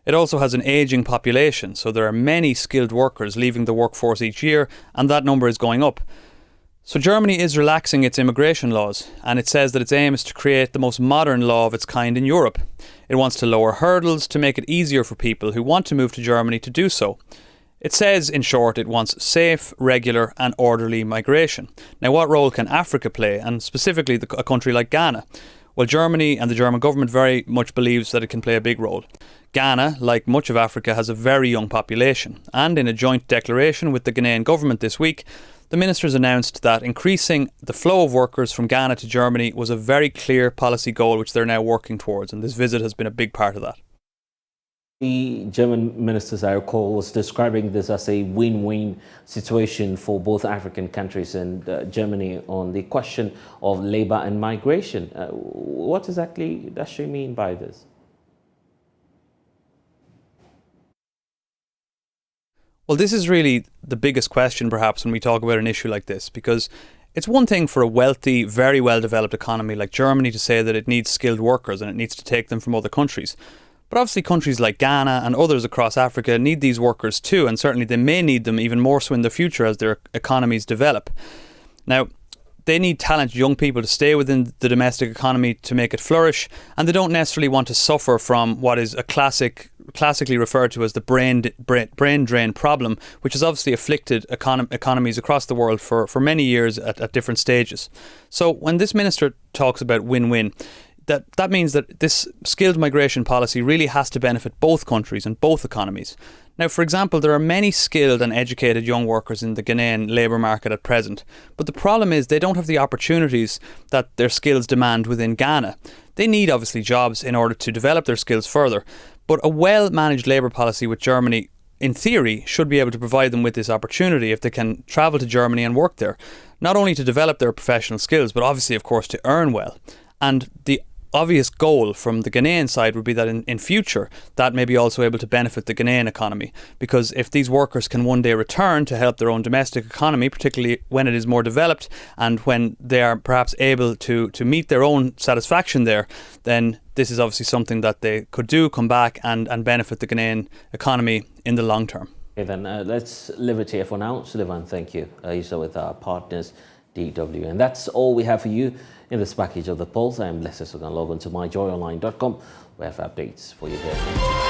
It also has an ageing population, so there are many skilled workers leaving the workforce each year, and that number is going up. So Germany is relaxing its immigration laws, and it says that its aim is to create the most modern law of its kind in Europe. It wants to lower hurdles to make it easier for people who want to move to Germany to do so. It says, in short, it wants safe, regular and orderly migration. Now, what role can Africa play, and specifically a country like Ghana? Well, Germany and the German government very much believes that it can play a big role. Ghana, like much of Africa, has a very young population, and in a joint declaration with the Ghanaian government this week, the ministers announced that increasing the flow of workers from Ghana to Germany was a very clear policy goal which they're now working towards, and this visit has been a big part of that. The German minister, as I recall, was describing this as a win-win situation for both African countries and Germany on the question of labour and migration. What exactly does she mean by this? Well, this is really the biggest question, perhaps, when we talk about an issue like this, because it's one thing for a wealthy, very well-developed economy like Germany to say that it needs skilled workers and it needs to take them from other countries. But obviously countries like Ghana and others across Africa need these workers too, and certainly they may need them even more so in the future as their economies develop. Now, they need talented young people to stay within the domestic economy to make it flourish, and they don't necessarily want to suffer from what is a classically referred to as the brain drain problem, which has obviously afflicted economies across the world for many years at different stages. So when this minister talks about win-win, that means that this skilled migration policy really has to benefit both countries and both economies. Now, for example, there are many skilled and educated young workers in the Ghanaian labour market at present, but the problem is they don't have the opportunities that their skills demand within Ghana. They need obviously jobs in order to develop their skills further, but a well-managed labour policy with Germany, in theory, should be able to provide them with this opportunity if they can travel to Germany and work there, not only to develop their professional skills, but obviously, of course, to earn well. And the obvious goal from the Ghanaian side would be that in future that may be also able to benefit the Ghanaian economy, because if these workers can one day return to help their own domestic economy, particularly when it is more developed and when they are perhaps able to meet their own satisfaction there, then this is obviously something that they could do, come back and benefit the Ghanaian economy in the long term. Okay, then let's leave it here for now. Sullivan, thank you. You're still with our partners, DW. And that's all we have for you in this package of The Pulse. I am Lester Sogah. Log on to myjoyonline.com. We have updates for you there.